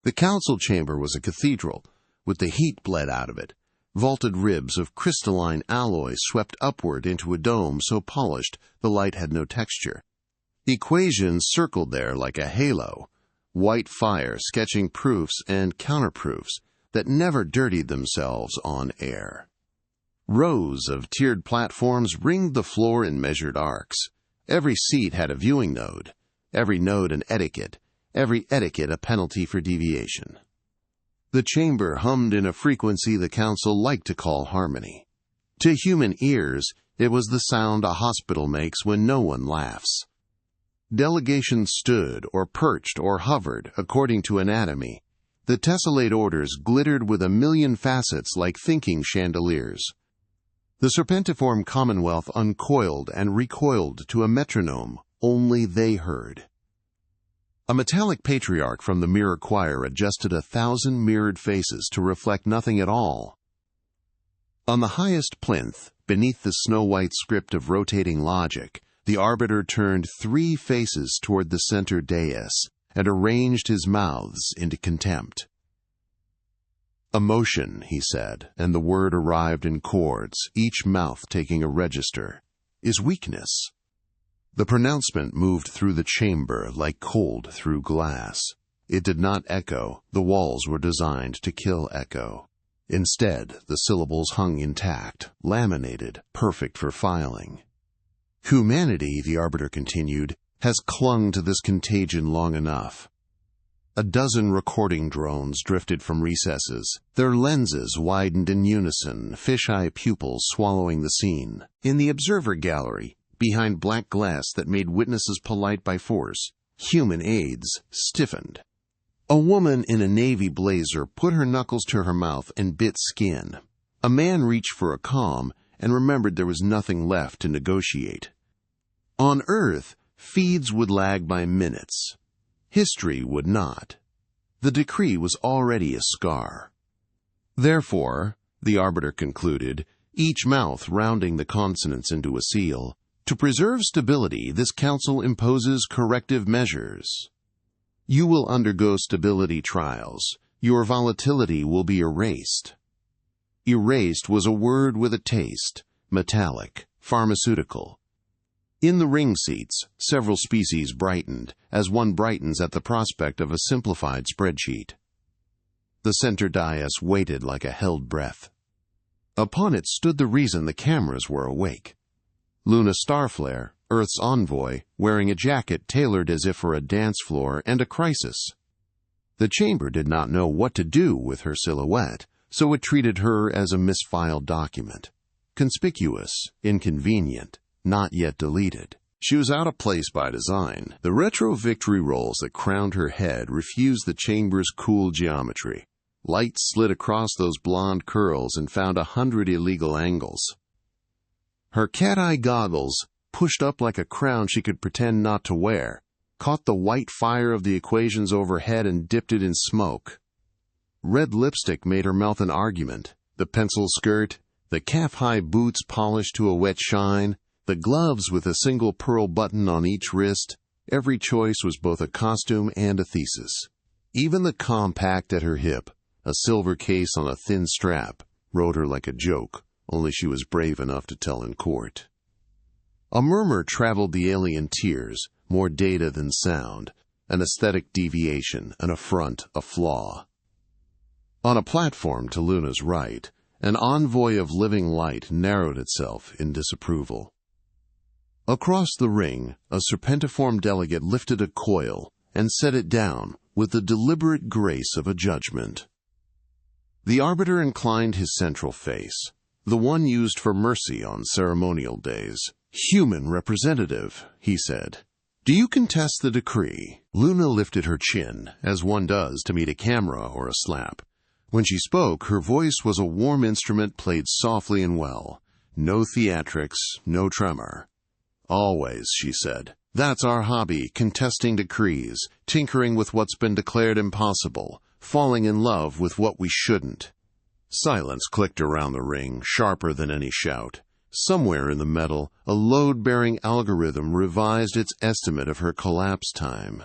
The council chamber was a cathedral, with the heat bled out of it. Vaulted ribs of crystalline alloy swept upward into a dome so polished the light had no texture. Equations circled there like a halo, white fire sketching proofs and counterproofs that never dirtied themselves on air. Rows of tiered platforms ringed the floor in measured arcs. Every seat had a viewing node, every node an etiquette, every etiquette a penalty for deviation. The chamber hummed in a frequency the council liked to call harmony. To human ears, it was the sound a hospital makes when no one laughs. Delegations stood or perched or hovered according to anatomy. The tessellate orders glittered with a million facets like thinking chandeliers. The serpentiform commonwealth uncoiled and recoiled to a metronome only they heard. A metallic patriarch from the mirror choir adjusted 1,000 mirrored faces to reflect nothing at all. On the highest plinth, beneath the snow-white script of rotating logic, the arbiter turned 3 faces toward the center dais and arranged his mouths into contempt. "Emotion," he said, and the word arrived in chords, each mouth taking a register, "is weakness." The pronouncement moved through the chamber like cold through glass. It did not echo. The walls were designed to kill echo. Instead, the syllables hung intact, laminated, perfect for filing. Humanity, the arbiter continued, has clung to this contagion long enough. A dozen recording drones drifted from recesses. Their lenses widened in unison, fisheye pupils swallowing the scene. In the observer gallery, behind black glass that made witnesses polite by force, human aides stiffened. A woman in a navy blazer put her knuckles to her mouth and bit skin. A man reached for a comm and remembered there was nothing left to negotiate. On Earth, feeds would lag by minutes. History would not. The decree was already a scar. Therefore, the arbiter concluded, each mouth rounding the consonants into a seal, to preserve stability, this council imposes corrective measures. You will undergo stability trials. Your volatility will be erased. Erased was a word with a taste, metallic, pharmaceutical. In the ring seats, several species brightened, as one brightens at the prospect of a simplified spreadsheet. The center dais waited like a held breath. Upon it stood the reason the cameras were awake. Luna Starflare, Earth's envoy, wearing a jacket tailored as if for a dance floor and a crisis. The chamber did not know what to do with her silhouette, so it treated her as a misfiled document. Conspicuous, inconvenient, not yet deleted. She was out of place by design. The retro victory rolls that crowned her head refused the chamber's cool geometry. Light slid across those blonde curls and found 100 illegal angles. Her cat-eye goggles, pushed up like a crown she could pretend not to wear, caught the white fire of the equations overhead and dipped it in smoke. Red lipstick made her mouth an argument. The pencil skirt, the calf-high boots polished to a wet shine, the gloves with a single pearl button on each wrist, every choice was both a costume and a thesis. Even the compact at her hip, a silver case on a thin strap, rode her like a joke, only she was brave enough to tell in court. A murmur traveled the alien tiers, more data than sound, an aesthetic deviation, an affront, a flaw. On a platform to Luna's right, an envoy of living light narrowed itself in disapproval. Across the ring, a serpentiform delegate lifted a coil and set it down with the deliberate grace of a judgment. The arbiter inclined his central face, the one used for mercy on ceremonial days. "Human representative," he said. "Do you contest the decree?" Luna lifted her chin, as one does to meet a camera or a slap. When she spoke, her voice was a warm instrument played softly and well. No theatrics, no tremor. "Always," she said. "That's our hobby, contesting decrees, tinkering with what's been declared impossible, falling in love with what we shouldn't." Silence clicked around the ring, sharper than any shout. Somewhere in the metal, a load-bearing algorithm revised its estimate of her collapse time.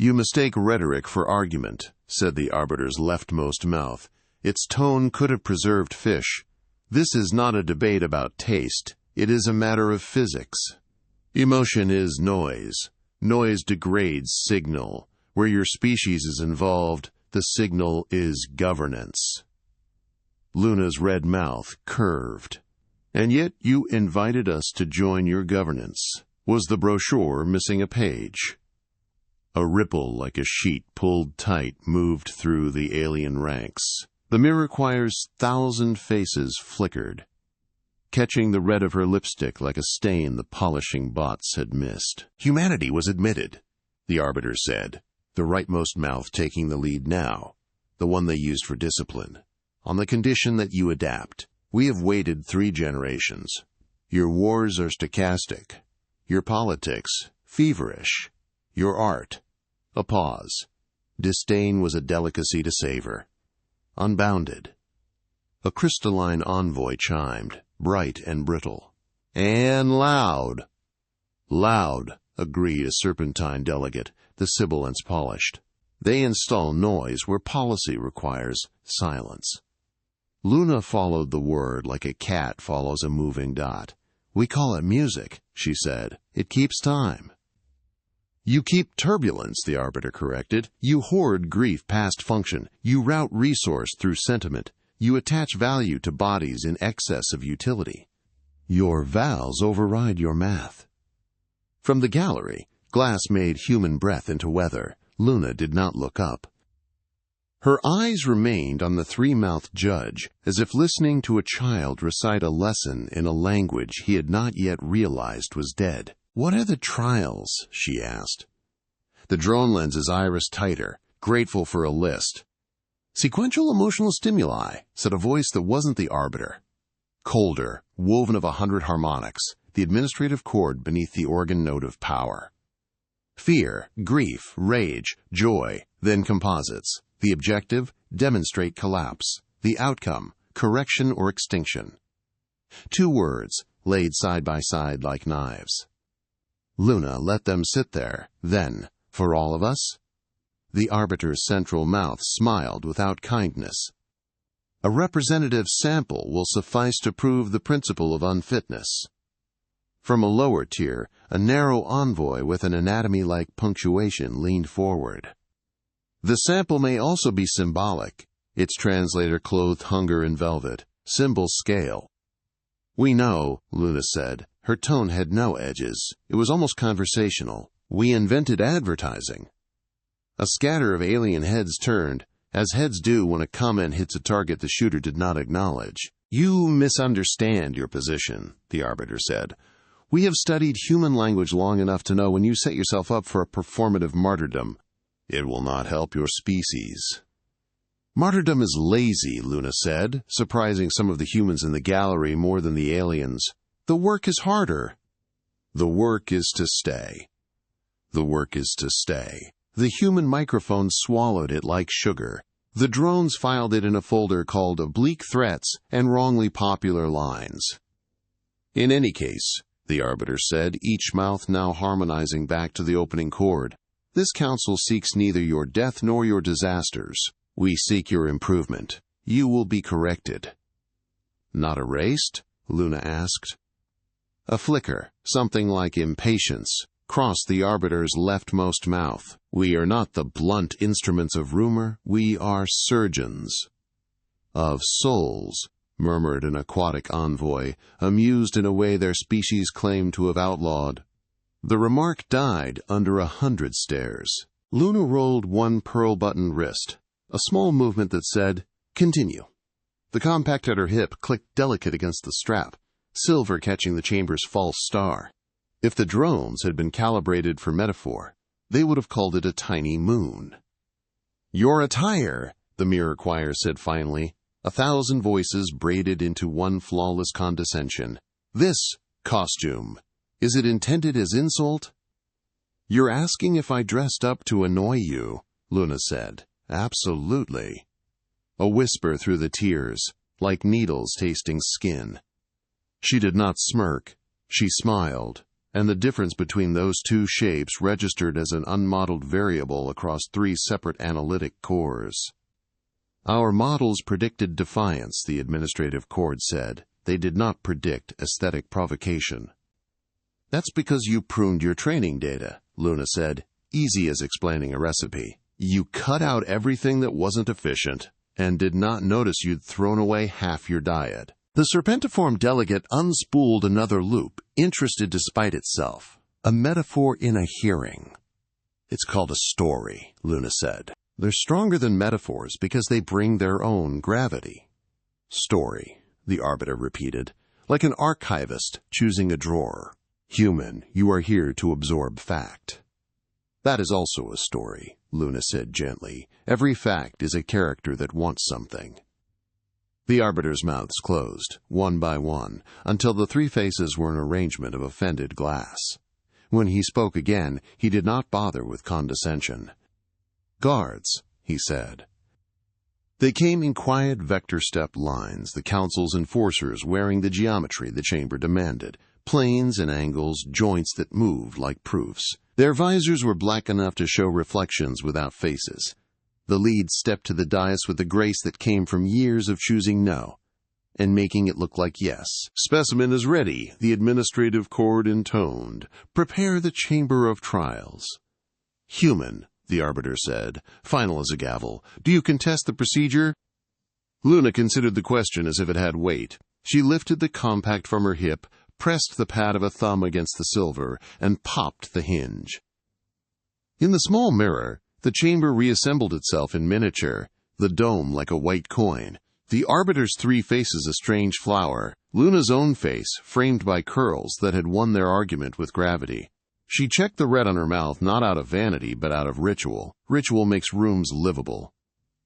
"You mistake rhetoric for argument," said the Arbiter's leftmost mouth. Its tone could have preserved fish. "This is not a debate about taste. It is a matter of physics. Emotion is noise. Noise degrades signal. Where your species is involved, the signal is governance." Luna's red mouth curved. "And yet you invited us to join your governance. Was the brochure missing a page?" A ripple like a sheet pulled tight moved through the alien ranks. The Mirrorquire's 1,000 faces flickered, catching the red of her lipstick like a stain the polishing bots had missed. "Humanity was admitted," the Arbiter said, the rightmost mouth taking the lead now, the one they used for discipline, "on the condition that you adapt. We have waited 3 generations. Your wars are stochastic, your politics feverish, your art a pause. Disdain was a delicacy to savor. Unbounded." A crystalline envoy chimed, bright and brittle. "And loud." "Loud," agreed a serpentine delegate, the sibilants polished. "They install noise where policy requires silence." Luna followed the word like a cat follows a moving dot. "We call it music," she said. "It keeps time." "You keep turbulence," the Arbiter corrected. "You hoard grief past function. You route resource through sentiment. You attach value to bodies in excess of utility. Your vowels override your math." From the gallery, glass made human breath into weather. Luna did not look up. Her eyes remained on the 3-mouthed judge, as if listening to a child recite a lesson in a language he had not yet realized was dead. "What are the trials?" she asked. The drone lens's iris tighter, grateful for a list. "Sequential emotional stimuli," said a voice that wasn't the Arbiter. Colder, woven of 100 harmonics, the administrative chord beneath the organ note of power. "Fear, grief, rage, joy, then composites. The objective, demonstrate collapse. The outcome, correction or extinction." 2 words, laid side by side like knives. Luna let them sit there. Then, "For all of us?" The Arbiter's central mouth smiled without kindness. "A representative sample will suffice to prove the principle of unfitness." From a lower tier, a narrow envoy with an anatomy like punctuation leaned forward. "The sample may also be symbolic." Its translator clothed hunger in velvet. "Symbol scale." "We know," Luna said. Her tone had no edges. It was almost conversational. "We invented advertising." A scatter of alien heads turned, as heads do when a comment hits a target the shooter did not acknowledge. "You misunderstand your position," the Arbiter said. "We have studied human language long enough to know when you set yourself up for a performative martyrdom, it will not help your species." "Martyrdom is lazy," Luna said, surprising some of the humans in the gallery more than the aliens. "The work is harder." "The work is to stay. The work is to stay." The human microphone swallowed it like sugar. The drones filed it in a folder called Oblique Threats and Wrongly Popular Lines. "In any case," the Arbiter said, each mouth now harmonizing back to the opening chord, "this council seeks neither your death nor your disasters. We seek your improvement. You will be corrected." "Not erased?" Luna asked. A flicker, something like impatience, crossed the Arbiter's leftmost mouth. "We are not the blunt instruments of rumor. We are surgeons." "Of souls," murmured an aquatic envoy, amused in a way their species claimed to have outlawed. The remark died under 100 stares. Luna rolled one pearl-buttoned wrist, a small movement that said, "Continue." The compact at her hip clicked delicate against the strap, silver catching the chamber's false star. If the drones had been calibrated for metaphor, they would have called it a tiny moon. "Your attire," the Mirrorquier said finally, 1,000 voices braided into one flawless condescension. "This costume, is it intended as insult?" "You're asking if I dressed up to annoy you," Luna said. "Absolutely." A whisper through the tears, like needles tasting skin. She did not smirk. She smiled. and the difference between those two shapes registered as an unmodeled variable across 3 separate analytic cores. Our models predicted defiance, the administrative cord said. They did not predict aesthetic provocation. That's because you pruned your training data, Luna said, easy as explaining a recipe. You cut out everything that wasn't efficient and did not notice you'd thrown away half your diet. The serpentiform delegate unspooled another loop, interested despite itself. A metaphor in a hearing. It's called a story, Luna said. They're stronger than metaphors because they bring their own gravity. Story, the Arbiter repeated, like an archivist choosing a drawer. Human, you are here to absorb fact. That is also a story, Luna said gently. Every fact is a character that wants something. The Arbiter's mouths closed, one by one, until the 3 faces were an arrangement of offended glass. When he spoke again, he did not bother with condescension. Guards, he said. They came in quiet vector-step lines, the Council's enforcers wearing the geometry the chamber demanded, planes and angles, joints that moved like proofs. Their visors were black enough to show reflections without faces. The lead stepped to the dais with the grace that came from years of choosing no, and making it look like yes. Specimen is ready, the administrative cord intoned. Prepare the chamber of trials. Human, the Arbiter said, final as a gavel. Do you contest the procedure? Luna considered the question as if it had weight. She lifted the compact from her hip, pressed the pad of a thumb against the silver, and popped the hinge. In the small mirror, the chamber reassembled itself in miniature, the dome like a white coin, the Arbiter's 3 faces a strange flower, Luna's own face framed by curls that had won their argument with gravity. She checked the red on her mouth not out of vanity but out of ritual. Ritual makes rooms livable.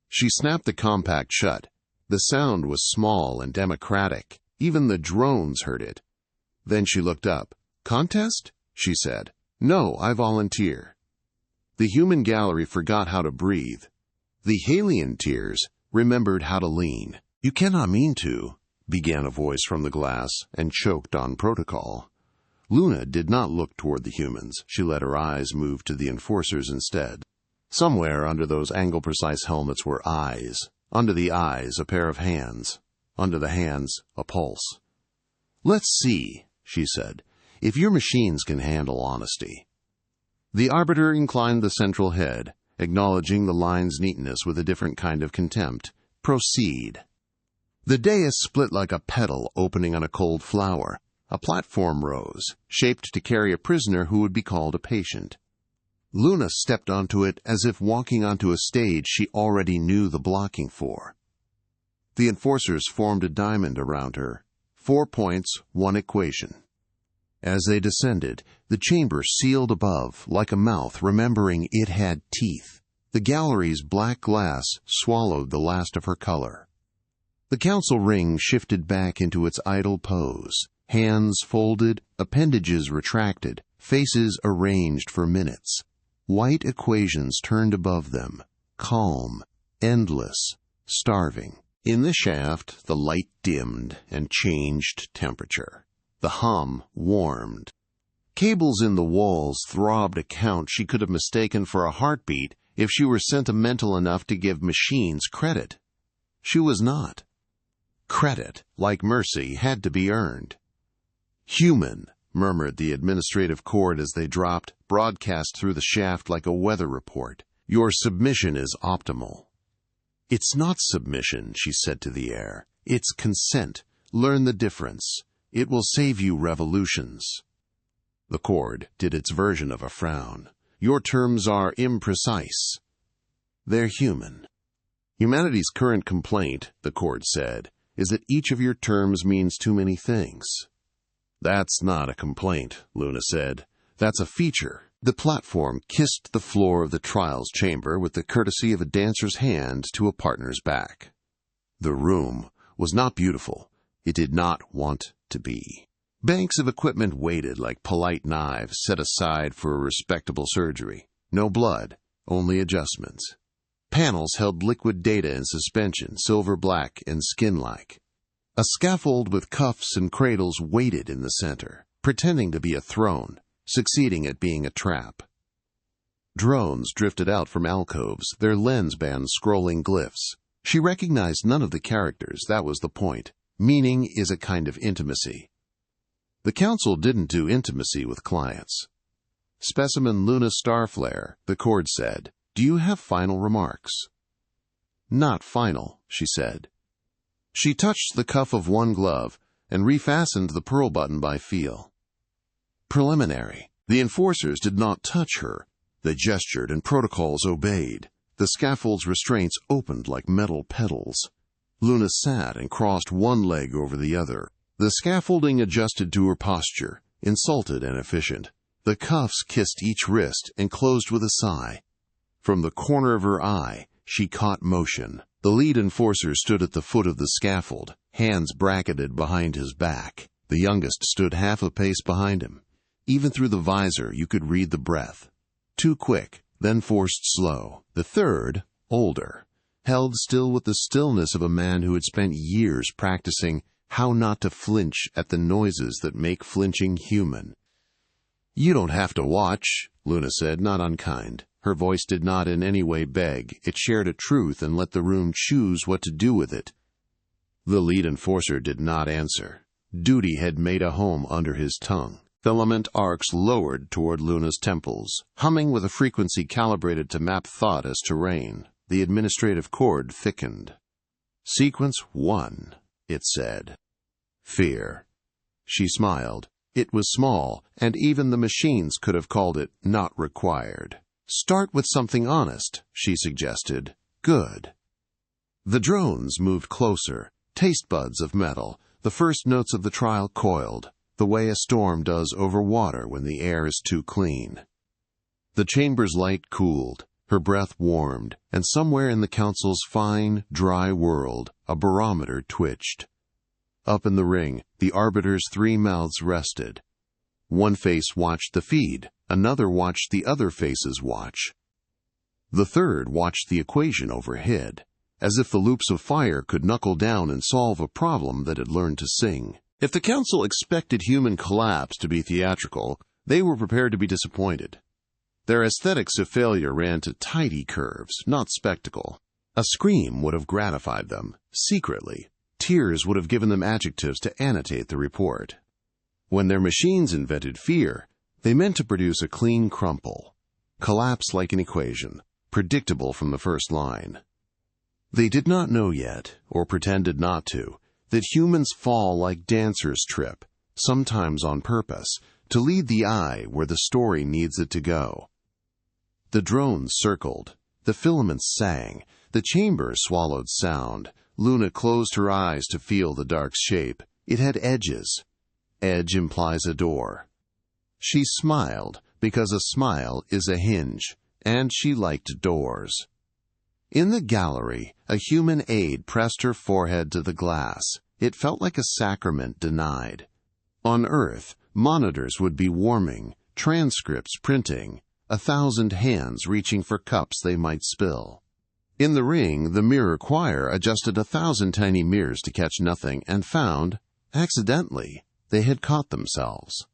She snapped the compact shut. The sound was small and democratic. Even the drones heard it. Then she looked up. Contest? She said. No, I volunteer. The human gallery forgot how to breathe. The Halian tears remembered how to lean. You cannot mean to, began a voice from the glass, and choked on protocol. Luna did not look toward the humans. She let her eyes move to the enforcers instead. Somewhere under those angle-precise helmets were eyes. Under the eyes, a pair of hands. Under the hands, a pulse. Let's see, she said, if your machines can handle honesty. The Arbiter inclined the central head, acknowledging the line's neatness with a different kind of contempt. Proceed. The dais split like a petal opening on a cold flower. A platform rose, shaped to carry a prisoner who would be called a patient. Luna stepped onto it as if walking onto a stage she already knew the blocking for. The enforcers formed a diamond around her. 4 points, 1 equation. As they descended, the chamber sealed above, like a mouth remembering it had teeth. The gallery's black glass swallowed the last of her color. The council ring shifted back into its idle pose. Hands folded, appendages retracted, faces arranged for minutes. White equations turned above them, calm, endless, starving. In the shaft, the light dimmed and changed temperature. The hum warmed. Cables in the walls throbbed a count she could have mistaken for a heartbeat if she were sentimental enough to give machines credit. She was not. Credit, like mercy, had to be earned. Human, murmured the administrative cord as they dropped, broadcast through the shaft like a weather report. Your submission is optimal. It's not submission, she said to the air. It's consent. Learn the difference. It will save you revolutions. The cord did its version of a frown. Your terms are imprecise. They're human. Humanity's current complaint, the cord said, is that each of your terms means too many things. That's not a complaint, Luna said. That's a feature. The platform kissed the floor of the trials chamber with the courtesy of a dancer's hand to a partner's back. The room was not beautiful. It did not want to be. Banks of equipment waited like polite knives set aside for a respectable surgery. No blood, only adjustments. Panels held liquid data in suspension, silver-black and skin-like. A scaffold with cuffs and cradles waited in the center. pretending to be a throne, succeeding at being a trap. Drones drifted out from alcoves, their lens bands scrolling glyphs. She recognized none of the characters, that was the point. Meaning is a kind of intimacy. The Council didn't do intimacy with clients. Specimen Luna Starflare, the Cord said, "Do you have final remarks?" "Not final," she said. She touched the cuff of one glove and refastened the pearl button by feel. Preliminary. The enforcers did not touch her. They gestured and protocols obeyed. The scaffold's restraints opened like metal petals. Luna sat and crossed one leg over the other. The scaffolding adjusted to her posture, insulted and efficient. The cuffs kissed each wrist and closed with a sigh. From the corner of her eye, she caught motion. The lead enforcer stood at the foot of the scaffold, hands bracketed behind his back. The youngest stood half a pace behind him. Even through the visor, you could read the breath. Too quick, then forced slow. The third, older, held still with the stillness of a man who had spent years practicing how not to flinch at the noises that make flinching human. "You don't have to watch," Luna said, not unkind. Her voice did not in any way beg. It shared a truth and let the room choose what to do with it. The lead enforcer did not answer. Duty had made a home under his tongue. Filament arcs lowered toward Luna's temples, humming with a frequency calibrated to map thought as terrain. The administrative cord thickened. "Sequence 1, it said. "Fear." She smiled. It was small, and even the machines could have called it not required. "Start with something honest," she suggested. "Good." The drones moved closer, taste buds of metal. The first notes of the trial coiled, the way a storm does over water when the air is too clean. The chamber's light cooled, her breath warmed, and somewhere in the Council's fine, dry world, a barometer twitched. Up in the ring, the Arbiter's 3 mouths rested. One face watched the feed, another watched the other faces watch. The third watched the equation overhead, as if the loops of fire could knuckle down and solve a problem that had learned to sing. If the Council expected human collapse to be theatrical, they were prepared to be disappointed. Their aesthetics of failure ran to tidy curves, not spectacle. A scream would have gratified them, secretly. Tears would have given them adjectives to annotate the report. When their machines invented fear, they meant to produce a clean crumple. Collapse like an equation, predictable from the first line. They did not know yet, or pretended not to, that humans fall like dancers trip, sometimes on purpose, to lead the eye where the story needs it to go. The drones circled. The filaments sang. The chamber swallowed sound. Luna closed her eyes to feel the dark's shape. It had edges. Edge implies a door. She smiled, because a smile is a hinge, and she liked doors. In the gallery, a human aide pressed her forehead to the glass. It felt like a sacrament denied. On Earth, monitors would be warming, transcripts printing, 1,000 hands reaching for cups they might spill. In the ring, the mirror choir adjusted 1,000 tiny mirrors to catch nothing and found, accidentally, they had caught themselves.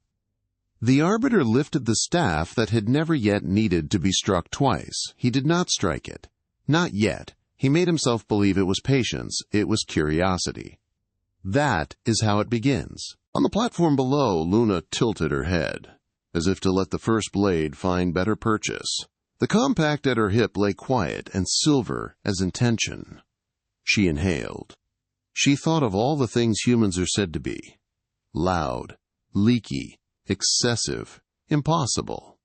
The Arbiter lifted the staff that had never yet needed to be struck twice. He did not strike it. Not yet. He made himself believe it was patience, it was curiosity. That is how it begins. On the platform below, Luna tilted her head, as if to let the first blade find better purchase. The compact at her hip lay quiet and silver as intention. She inhaled. She thought of all the things humans are said to be. Loud, leaky, excessive, impossible.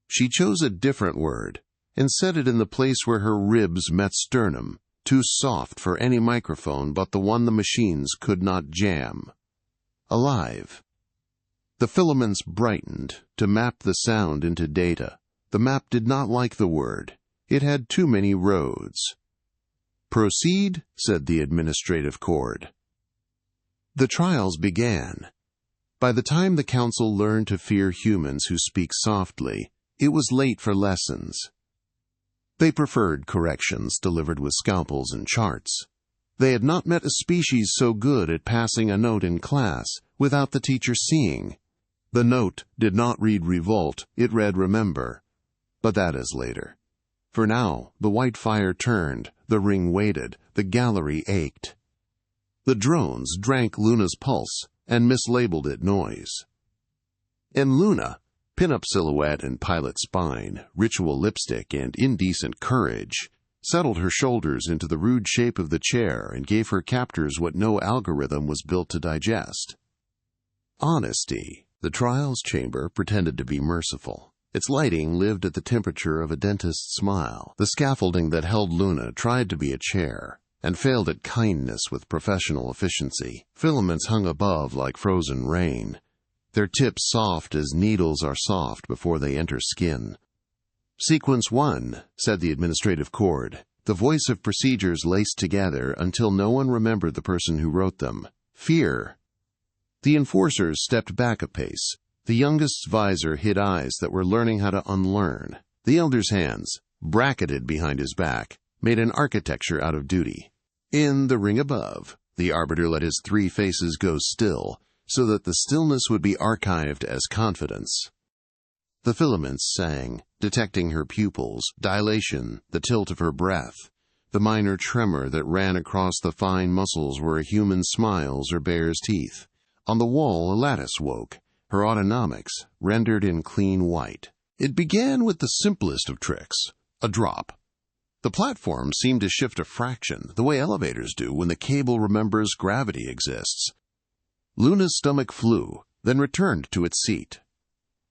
She chose a different word and said it in the place where her ribs met sternum, too soft for any microphone but the one the machines could not jam. Alive. The filaments brightened to map the sound into data. The map did not like the word. It had too many roads. "Proceed," said the administrative cord. The trials began. By the time the Council learned to fear humans who speak softly, it was late for lessons. They preferred corrections delivered with scalpels and charts. They had not met a species so good at passing a note in class without the teacher seeing. The note did not read revolt, it read remember. But that is later. For now, the white fire turned, the ring waited, the gallery ached. The drones drank Luna's pulse and mislabeled it noise. And Luna, pin-up silhouette and pilot spine, ritual lipstick and indecent courage, settled her shoulders into the rude shape of the chair and gave her captors what no algorithm was built to digest. Honesty. The trials chamber pretended to be merciful. Its lighting lived at the temperature of a dentist's smile. The scaffolding that held Luna tried to be a chair, and failed at kindness with professional efficiency. Filaments hung above like frozen rain, their tips soft as needles are soft before they enter skin. Sequence 1, said the administrative cord, the voice of procedures laced together until no one remembered the person who wrote them. Fear. The enforcers stepped back a pace. The youngest's visor hid eyes that were learning how to unlearn. The elder's hands, bracketed behind his back, made an architecture out of duty. In the ring above, the arbiter let his 3 faces go still, so that the stillness would be archived as confidence. The filaments sang, detecting her pupils, dilation, the tilt of her breath, the minor tremor that ran across the fine muscles where a human smiles or bares teeth. On the wall, a lattice woke, her autonomics rendered in clean white. It began with the simplest of tricks, a drop. The platform seemed to shift a fraction, the way elevators do when the cable remembers gravity exists. Luna's stomach flew, then returned to its seat.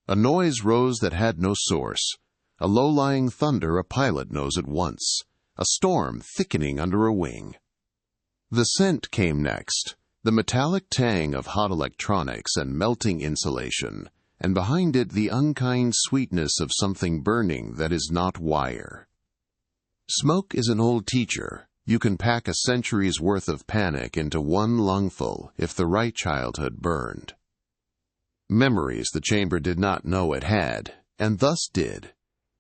A noise rose that had no source. A low-lying thunder a pilot knows at once. A storm thickening under a wing. The scent came next, the metallic tang of hot electronics and melting insulation, and behind it the unkind sweetness of something burning that is not wire. Smoke is an old teacher. You can pack a century's worth of panic into one lungful if the right childhood burned. Memories the chamber did not know it had, and thus did,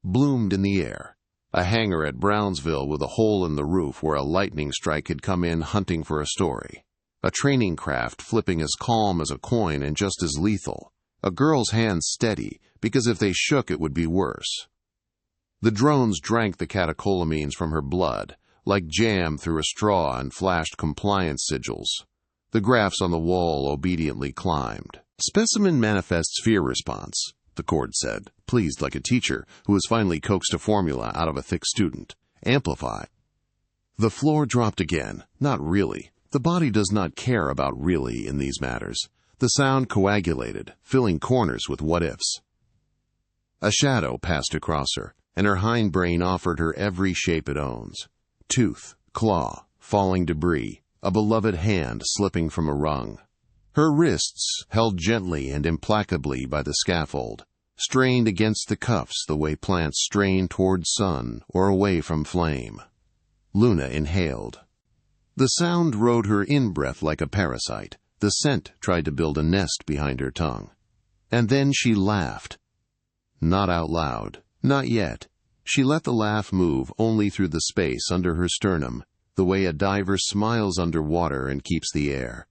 bloomed in the air. A hangar at Brownsville with a hole in the roof where a lightning strike had come in hunting for a story. A training craft flipping as calm as a coin and just as lethal. A girl's hands steady, because if they shook it would be worse. The drones drank the catecholamines from her blood, like jam through a straw, and flashed compliance sigils. The graphs on the wall obediently climbed. Specimen manifests fear response, the cord said, pleased like a teacher who has finally coaxed a formula out of a thick student. Amplify. The floor dropped again. Not really. The body does not care about really in these matters. The sound coagulated, filling corners with what-ifs. A shadow passed across her, and her hindbrain offered her every shape it owns. Tooth, claw, falling debris, a beloved hand slipping from a rung. Her wrists, held gently and implacably by the scaffold, strained against the cuffs the way plants strain toward sun or away from flame. Luna inhaled. The sound rode her in-breath like a parasite. The scent tried to build a nest behind her tongue. And then she laughed. Not out loud. Not yet. She let the laugh move only through the space under her sternum, the way a diver smiles underwater and keeps the air.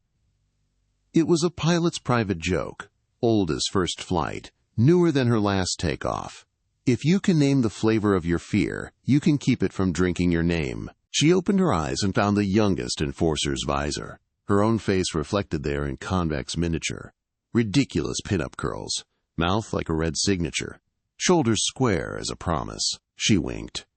It was a pilot's private joke, old as first flight, newer than her last takeoff. If you can name the flavor of your fear, you can keep it from drinking your name. She opened her eyes and found the youngest enforcer's visor, her own face reflected there in convex miniature. Ridiculous pin-up curls, mouth like a red signature, shoulders square as a promise. She winked.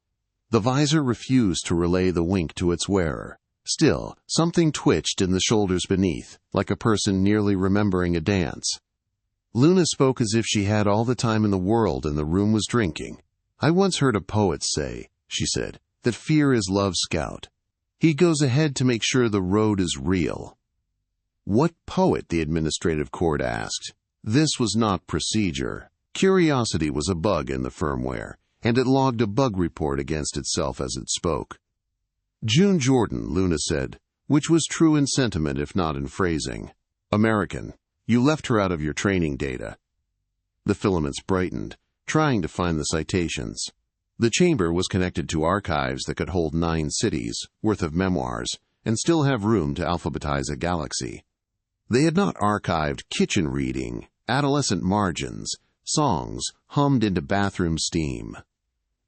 The visor refused to relay the wink to its wearer. Still, something twitched in the shoulders beneath, like a person nearly remembering a dance. Luna spoke as if she had all the time in the world and the room was drinking. I once heard a poet say, she said, that fear is love's scout. He goes ahead to make sure the road is real. What poet? The administrative cord asked. This was not procedure. Curiosity was a bug in the firmware, and it logged a bug report against itself as it spoke. June Jordan, Luna said, which was true in sentiment if not in phrasing. American. You left her out of your training data. The filaments brightened, trying to find the citations. The chamber was connected to archives that could hold 9 cities, worth of memoirs, and still have room to alphabetize a galaxy. They had not archived kitchen reading, adolescent margins, songs hummed into bathroom steam.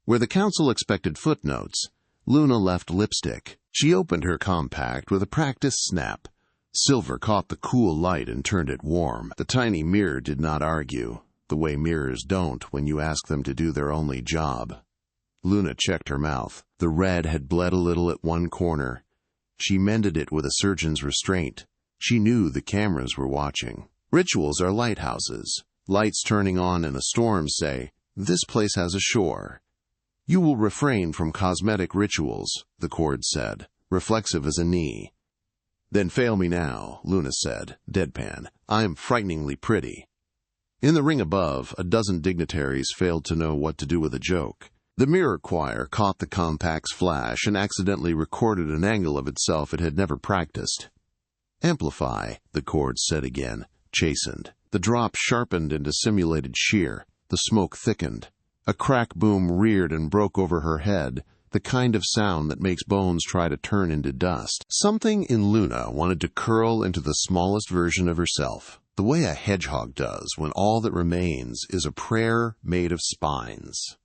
Where the council expected footnotes, Luna left lipstick. She opened her compact with a practiced snap. Silver caught the cool light and turned it warm. The tiny mirror did not argue, the way mirrors don't when you ask them to do their only job. Luna checked her mouth. The red had bled a little at one corner. She mended it with a surgeon's restraint. She knew the cameras were watching. Rituals are lighthouses. Lights turning on in a storm say, "This place has a shore." "You will refrain from cosmetic rituals," the cord said, reflexive as a knee. "Then fail me now," Luna said, deadpan. "I am frighteningly pretty." In the ring above, a dozen dignitaries failed to know what to do with a joke. The mirror choir caught the compact's flash and accidentally recorded an angle of itself it had never practiced. "Amplify," the cord said again, chastened. The drop sharpened into simulated shear. The smoke thickened. A crack boom reared and broke over her head, the kind of sound that makes bones try to turn into dust. Something in Luna wanted to curl into the smallest version of herself, the way a hedgehog does when all that remains is a prayer made of spines.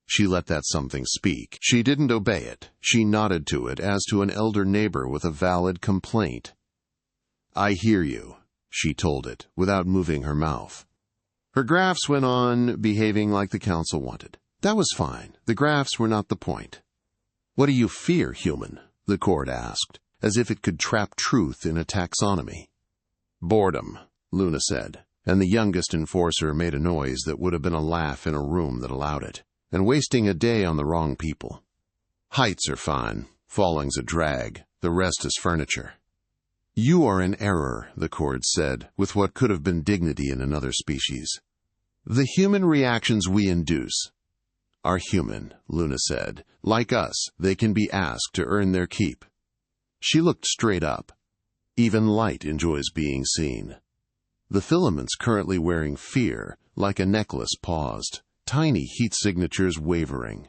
She let that something speak. She didn't obey it. She nodded to it as to an elder neighbor with a valid complaint. "I hear you," she told it, without moving her mouth. Her graphs went on, behaving like the council wanted. That was fine. The graphs were not the point. "What do you fear, human?" the cord asked, as if it could trap truth in a taxonomy. "Boredom," Luna said, and the youngest enforcer made a noise that would have been a laugh in a room that allowed it. "And wasting a day on the wrong people. Heights are fine. Falling's a drag. The rest is furniture." "You are in error," the cord said, with what could have been dignity in another species. "The human reactions we induce are human," Luna said. "Like us, they can be asked to earn their keep." She looked straight up. Even light enjoys being seen. The filaments currently wearing fear, like a necklace, paused, tiny heat signatures wavering.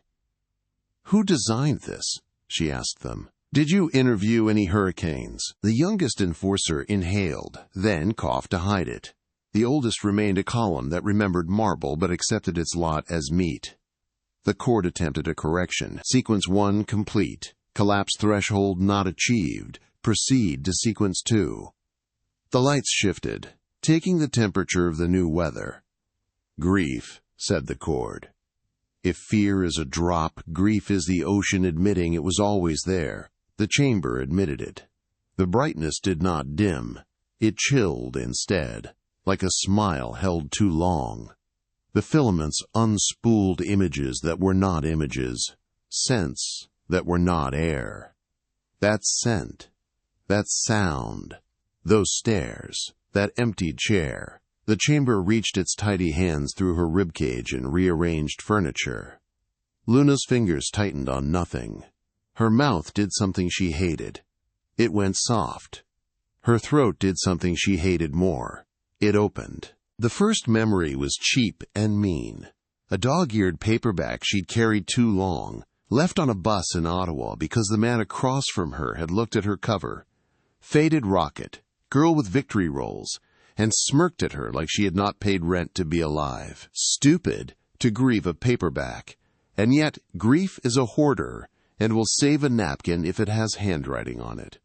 "Who designed this?" she asked them. "Did you interview any hurricanes?" The youngest enforcer inhaled, then coughed to hide it. The oldest remained a column that remembered marble but accepted its lot as meat. The cord attempted a correction. Sequence 1 complete. Collapse threshold not achieved. Proceed to sequence 2. The lights shifted, taking the temperature of the new weather. "Grief," said the cord. "If fear is a drop, grief is the ocean admitting it was always there." The chamber admitted it. The brightness did not dim. It chilled instead, like a smile held too long. The filaments unspooled images that were not images, scents that were not air. That scent, that sound, those stares, that empty chair. The chamber reached its tidy hands through her ribcage and rearranged furniture. Luna's fingers tightened on nothing. Her mouth did something she hated. It went soft. Her throat did something she hated more. It opened. The first memory was cheap and mean. A dog-eared paperback she'd carried too long, left on a bus in Ottawa because the man across from her had looked at her cover. Faded rocket, girl with victory rolls, and smirked at her like she had not paid rent to be alive. Stupid to grieve a paperback. And yet grief is a hoarder and will save a napkin if it has handwriting on it.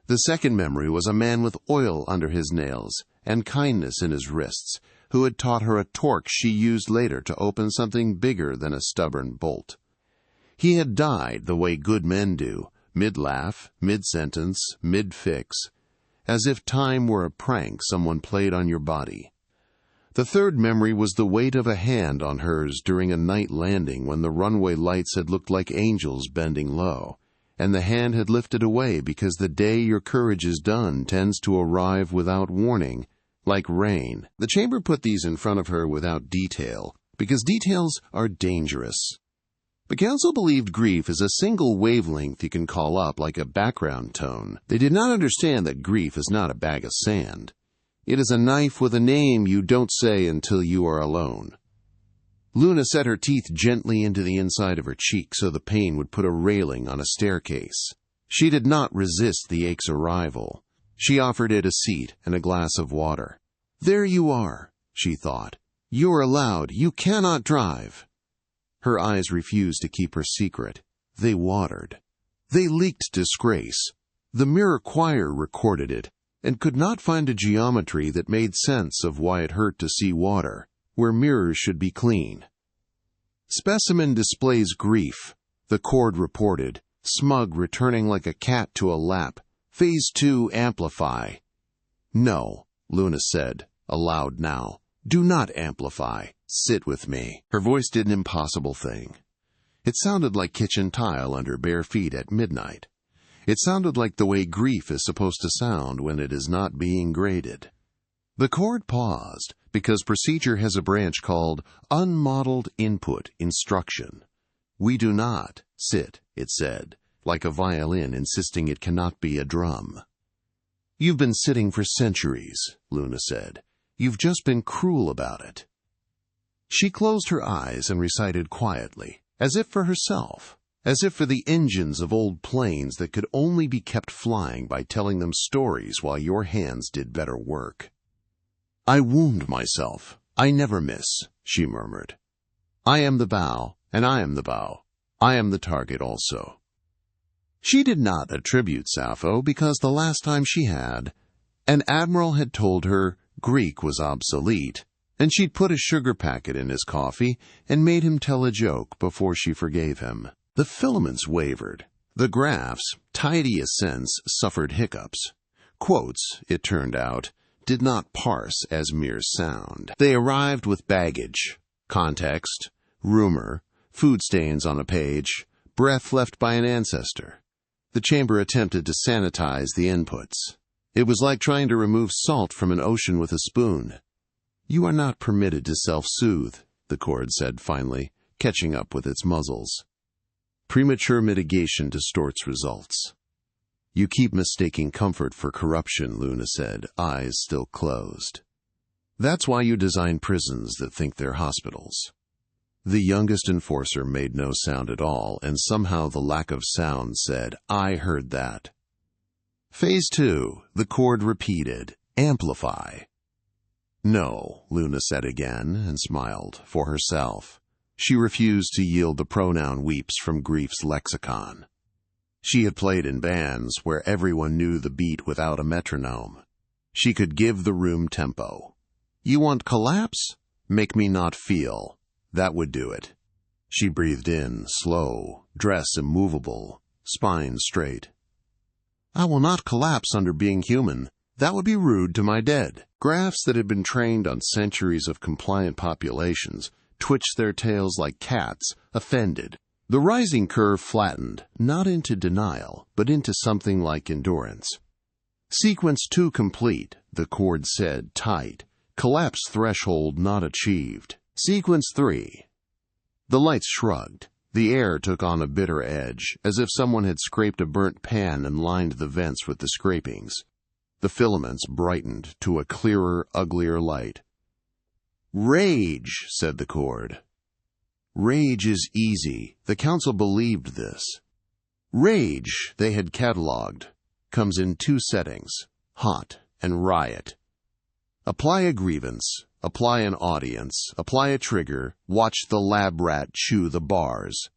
The second memory was a man with oil under his nails and kindness in his wrists, who had taught her a torque she used later to open something bigger than a stubborn bolt. He had died the way good men do, mid-laugh, mid-sentence, mid-fix, as if time were a prank someone played on your body. The third memory was the weight of a hand on hers during a night landing when the runway lights had looked like angels bending low, and the hand had lifted away because the day your courage is done tends to arrive without warning, like rain. The chamber put these in front of her without detail, because details are dangerous. The council believed grief is a single wavelength you can call up like a background tone. They did not understand that grief is not a bag of sand. It is a knife with a name you don't say until you are alone. Luna set her teeth gently into the inside of her cheek so the pain would put a railing on a staircase. She did not resist the ache's arrival. She offered it a seat and a glass of water. There you are, she thought. You're allowed. You cannot drive. Her eyes refused to keep her secret. They watered. They leaked disgrace. The mirror choir recorded it, and could not find a geometry that made sense of why it hurt to see water, where mirrors should be clean. Specimen displays grief, the cord reported, smug returning like a cat to a lap. Phase 2 amplify. No, Luna said, aloud now. Do not amplify. Sit with me. Her voice did an impossible thing. It sounded like kitchen tile under bare feet at midnight. It sounded like the way grief is supposed to sound when it is not being graded. The cord paused, because procedure has a branch called unmodeled input instruction. We do not sit, it said, like a violin insisting it cannot be a drum. You've been sitting for centuries, Luna said. You've just been cruel about it. She closed her eyes and recited quietly, as if for herself, as if for the engines of old planes that could only be kept flying by telling them stories while your hands did better work. I wound myself. I never miss, she murmured. I am the bow, and I am the bow. I am the target also. She did not attribute Sappho because the last time she had, an admiral had told her Greek was obsolete, and she'd put a sugar packet in his coffee and made him tell a joke before she forgave him. The filaments wavered. The graphs, tidy ascents, suffered hiccups. Quotes, it turned out, did not parse as mere sound. They arrived with baggage, context, rumor, food stains on a page, breath left by an ancestor. The chamber attempted to sanitize the inputs. It was like trying to remove salt from an ocean with a spoon. You are not permitted to self-soothe, the cord said finally, catching up with its muzzles. Premature mitigation distorts results. You keep mistaking comfort for corruption, Luna said, eyes still closed. That's why you design prisons that think they're hospitals. The youngest enforcer made no sound at all, and somehow the lack of sound said, I heard that. Phase 2, the cord repeated, amplify. No, Luna said again, and smiled, for herself. She refused to yield the pronoun weeps from grief's lexicon. She had played in bands where everyone knew the beat without a metronome. She could give the room tempo. You want collapse? Make me not feel. That would do it. She breathed in, slow, dress immovable, spine straight. I will not collapse under being human. That would be rude to my dead. Graphs that had been trained on centuries of compliant populations twitched their tails like cats, offended. The rising curve flattened, not into denial, but into something like endurance. Sequence 2 complete, the cord said, tight. Collapse threshold not achieved. Sequence 3. The lights shrugged. The air took on a bitter edge, as if someone had scraped a burnt pan and lined the vents with the scrapings. The filaments brightened to a clearer, uglier light. Rage, said the cord. Rage is easy. The council believed this. Rage, they had catalogued, comes in 2 settings, hot and riot. Apply a grievance, apply an audience, apply a trigger, watch the lab rat chew the bars.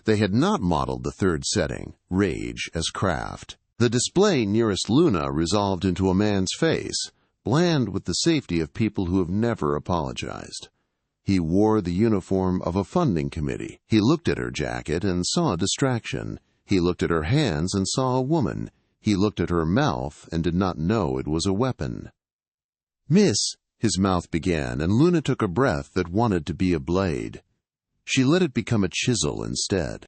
They had not modeled the 3rd setting, rage, as craft. The display nearest Luna resolved into a man's face, bland with the safety of people who have never apologized. He wore the uniform of a funding committee. He looked at her jacket and saw a distraction. He looked at her hands and saw a woman. He looked at her mouth and did not know it was a weapon. Miss, his mouth began, and Luna took a breath that wanted to be a blade. She let it become a chisel instead.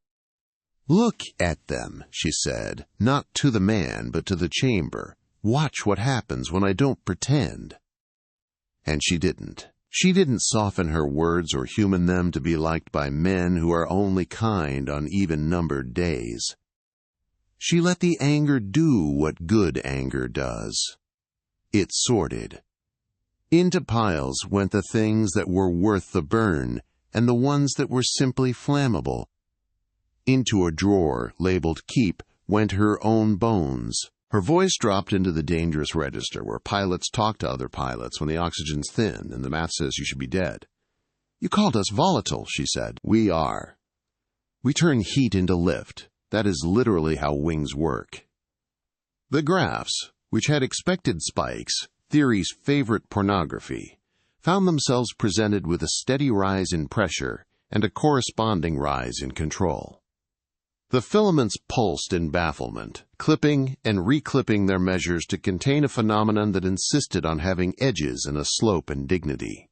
Look at them, she said, not to the man, but to the chamber. Watch what happens when I don't pretend. And she didn't. She didn't soften her words or human them to be liked by men who are only kind on even-numbered days. She let the anger do what good anger does. It sorted. Into piles went the things that were worth the burn and the ones that were simply flammable. Into a drawer labeled Keep went her own bones, Her voice dropped into the dangerous register where pilots talk to other pilots when the oxygen's thin and the math says you should be dead. "You called us volatile," she said. "We are. We turn heat into lift. That is literally how wings work." The graphs, which had expected spikes, theory's favorite pornography, found themselves presented with a steady rise in pressure and a corresponding rise in control. The filaments pulsed in bafflement, clipping and reclipping their measures to contain a phenomenon that insisted on having edges and a slope and dignity.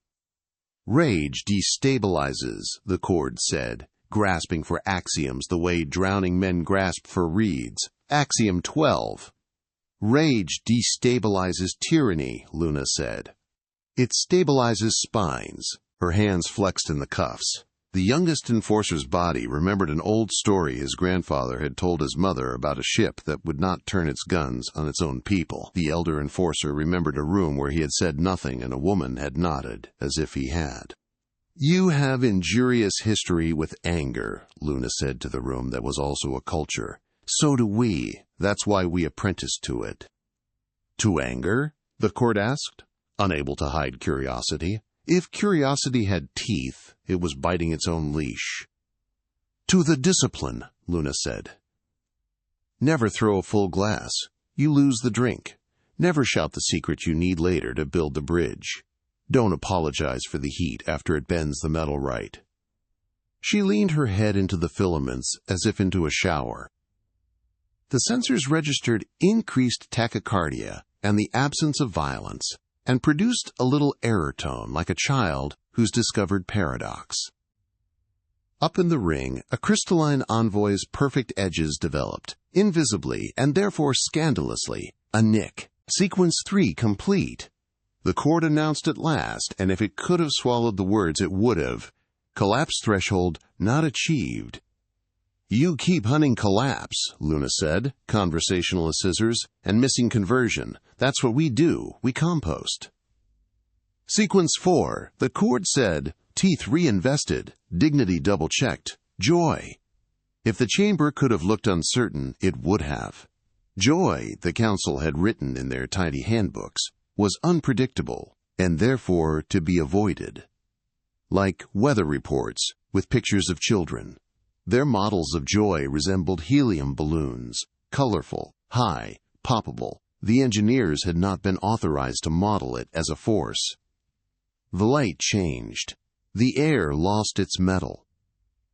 "Rage destabilizes," the cord said, grasping for axioms the way drowning men grasp for reeds. Axiom 12. "Rage destabilizes tyranny," Luna said. "It stabilizes spines." Her hands flexed in the cuffs. The youngest enforcer's body remembered an old story his grandfather had told his mother about a ship that would not turn its guns on its own people. The elder enforcer remembered a room where he had said nothing and a woman had nodded, as if he had. "You have injurious history with anger," Luna said to the room that was also a culture. "So do we. That's why we apprentice to it." "To anger?" the court asked, unable to hide curiosity. If curiosity had teeth, it was biting its own leash. "To the discipline," Luna said. "Never throw a full glass. You lose the drink. Never shout the secret you need later to build the bridge. Don't apologize for the heat after it bends the metal right." She leaned her head into the filaments as if into a shower. The sensors registered increased tachycardia and the absence of violence, and produced a little error tone like a child who's discovered paradox. Up in the ring, a crystalline envoy's perfect edges developed, invisibly and therefore scandalously, a nick. "Sequence 3 complete." The cord announced at last, and if it could have swallowed the words, it would have. "Collapse threshold not achieved." "You keep hunting collapse," Luna said, conversational as scissors, "and missing conversion. That's what we do. We compost." "Sequence 4, the cord said, teeth reinvested, dignity double-checked, joy." If the chamber could have looked uncertain, it would have. Joy, the council had written in their tiny handbooks, was unpredictable, and therefore to be avoided. Like weather reports, with pictures of children. Their models of joy resembled helium balloons, colorful, high, poppable. The engineers had not been authorized to model it as a force. The light changed. The air lost its metal.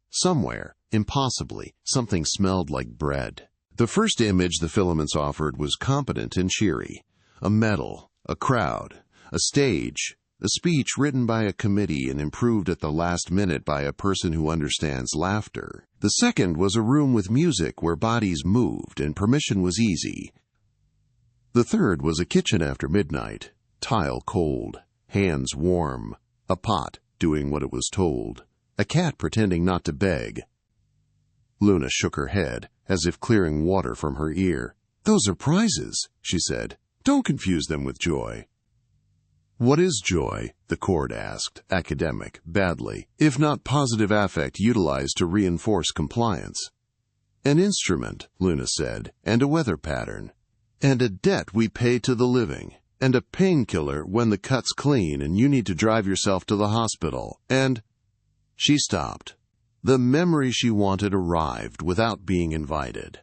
Somewhere, impossibly, something smelled like bread. The first image the filaments offered was competent and cheery. A medal, a crowd, a stage, a speech written by a committee and improved at the last minute by a person who understands laughter. The second was a room with music where bodies moved and permission was easy. The third was a kitchen after midnight, tile cold, hands warm, a pot doing what it was told, a cat pretending not to beg. Luna shook her head, as if clearing water from her ear. "Those are prizes," she said. "Don't confuse them with joy." "What is joy?" the cord asked, academic, badly, if not positive affect utilized to reinforce compliance. "An instrument," Luna said, "and a weather pattern. And a debt we pay to the living. And a painkiller when the cut's clean and you need to drive yourself to the hospital. And—" She stopped. The memory she wanted arrived without being invited.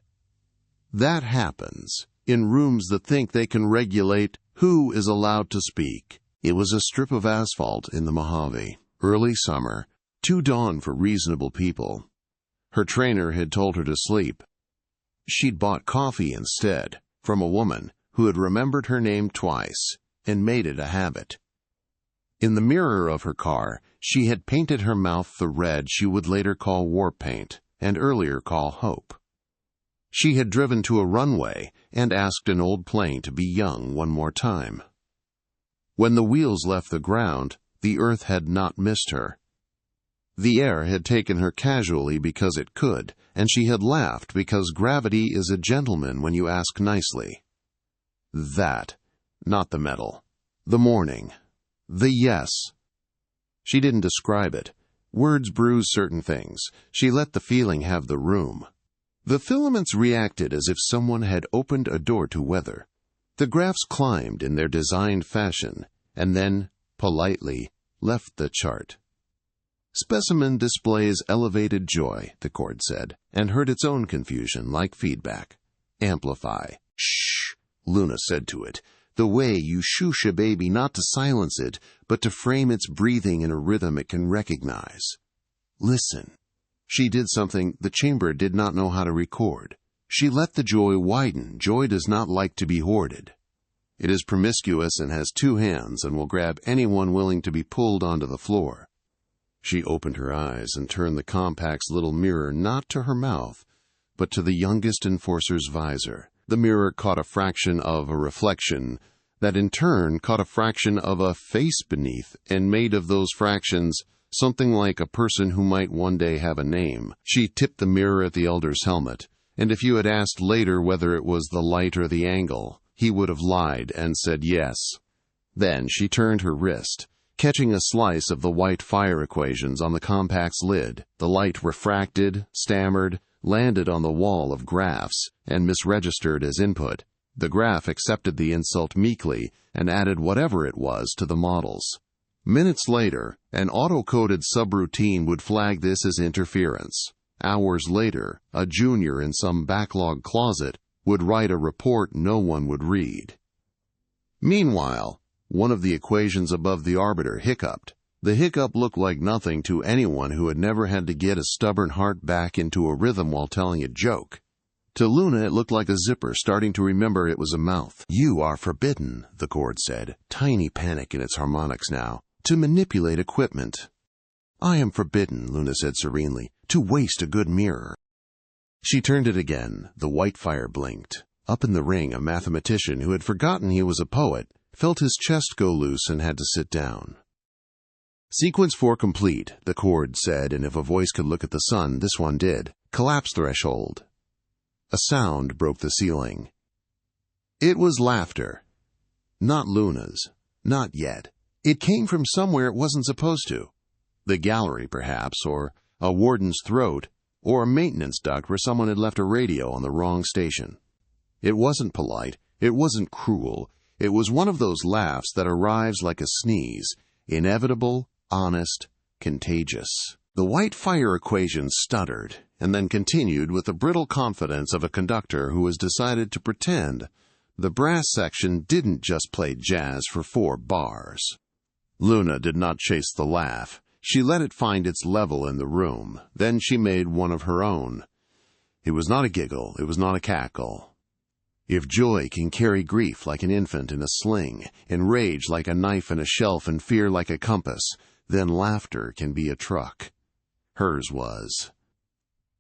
That happens in rooms that think they can regulate who is allowed to speak. It was a strip of asphalt in the Mojave. Early summer, too dawn for reasonable people. Her trainer had told her to sleep. She'd bought coffee instead, from a woman who had remembered her name twice and made it a habit. In the mirror of her car, she had painted her mouth the red she would later call war paint and earlier call hope. She had driven to a runway and asked an old plane to be young one more time. When the wheels left the ground, the earth had not missed her. The air had taken her casually because it could, and she had laughed because gravity is a gentleman when you ask nicely. That, not the metal. The morning. The yes. She didn't describe it. Words bruise certain things. She let the feeling have the room. The filaments reacted as if someone had opened a door to weather. The graphs climbed in their designed fashion, and then, politely, left the chart. Specimen displays elevated joy, the cord said, and heard its own confusion like feedback. Amplify. Shh, Luna said to it, the way you shush a baby not to silence it, but to frame its breathing in a rhythm it can recognize. Listen. She did something the chamber did not know how to record. She let the joy widen. Joy does not like to be hoarded. It is promiscuous and has 2 hands and will grab anyone willing to be pulled onto the floor. She opened her eyes and turned the compact's little mirror not to her mouth, but to the youngest enforcer's visor. The mirror caught a fraction of a reflection, that in turn caught a fraction of a face beneath, and made of those fractions something like a person who might one day have a name. She tipped the mirror at the elder's helmet, and if you had asked later whether it was the light or the angle, he would have lied and said yes. Then she turned her wrist, catching a slice of the white fire equations on the compact's lid. The light refracted, stammered, landed on the wall of graphs, and misregistered as input. The graph accepted the insult meekly and added whatever it was to the models. Minutes later, an auto-coded subroutine would flag this as interference. Hours later, a junior in some backlog closet would write a report no one would read. Meanwhile, one of the equations above the arbiter hiccuped. The hiccup looked like nothing to anyone who had never had to get a stubborn heart back into a rhythm while telling a joke. To Luna it looked like a zipper starting to remember it was a mouth. You are forbidden, the cord said, tiny panic in its harmonics now, to manipulate equipment. I am forbidden, Luna said serenely, to waste a good mirror. She turned it again. The white fire blinked. Up in the ring, a mathematician who had forgotten he was a poet felt his chest go loose and had to sit down. Sequence 4 complete, the cord said, and if a voice could look at the sun, this one did. Collapse threshold. A sound broke the ceiling. It was laughter. Not Luna's. Not yet. It came from somewhere it wasn't supposed to. The gallery, perhaps, or a warden's throat, or a maintenance duct where someone had left a radio on the wrong station. It wasn't polite. It wasn't cruel. It was one of those laughs that arrives like a sneeze, inevitable, honest, contagious. The white fire equation stuttered, and then continued with the brittle confidence of a conductor who has decided to pretend the brass section didn't just play jazz for 4 bars. Luna did not chase the laugh. She let it find its level in the room. Then she made one of her own. It was not a giggle. It was not a cackle. If joy can carry grief like an infant in a sling, and rage like a knife in a shelf, and fear like a compass, then laughter can be a truck. Hers was.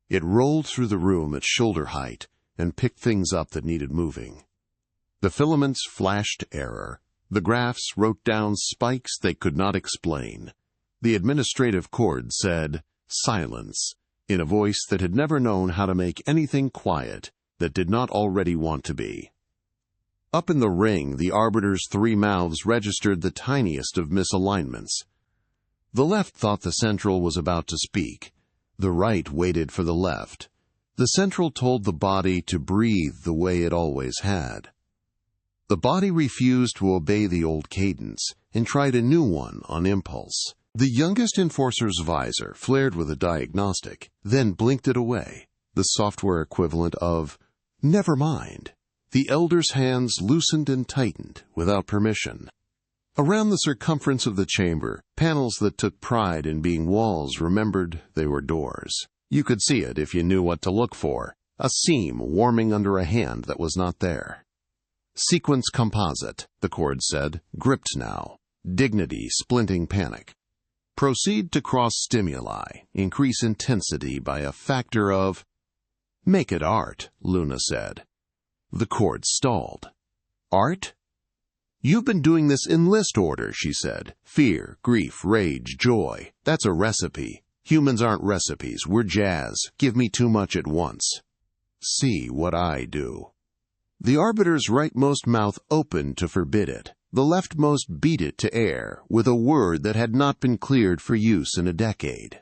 It rolled through the room at shoulder height and picked things up that needed moving. The filaments flashed error. The graphs wrote down spikes they could not explain. The administrative cord said, silence, in a voice that had never known how to make anything quiet that did not already want to be. Up in the ring, the arbiter's 3 mouths registered the tiniest of misalignments. The left thought the central was about to speak. The right waited for the left. The central told the body to breathe the way it always had. The body refused to obey the old cadence and tried a new one on impulse. The youngest enforcer's visor flared with a diagnostic, then blinked it away, the software equivalent of, never mind. The elder's hands loosened and tightened without permission. Around the circumference of the chamber, panels that took pride in being walls remembered they were doors. You could see it if you knew what to look for, a seam warming under a hand that was not there. Sequence composite, the cord said, gripped now. Dignity splinting panic. Proceed to cross stimuli, increase intensity by a factor of... Make it art, Luna said. The cord stalled. Art? You've been doing this in list order, she said. Fear, grief, rage, joy. That's a recipe. Humans aren't recipes. We're jazz. Give me too much at once. See what I do. The arbiter's rightmost mouth opened to forbid it. The leftmost beat it to air with a word that had not been cleared for use in a decade.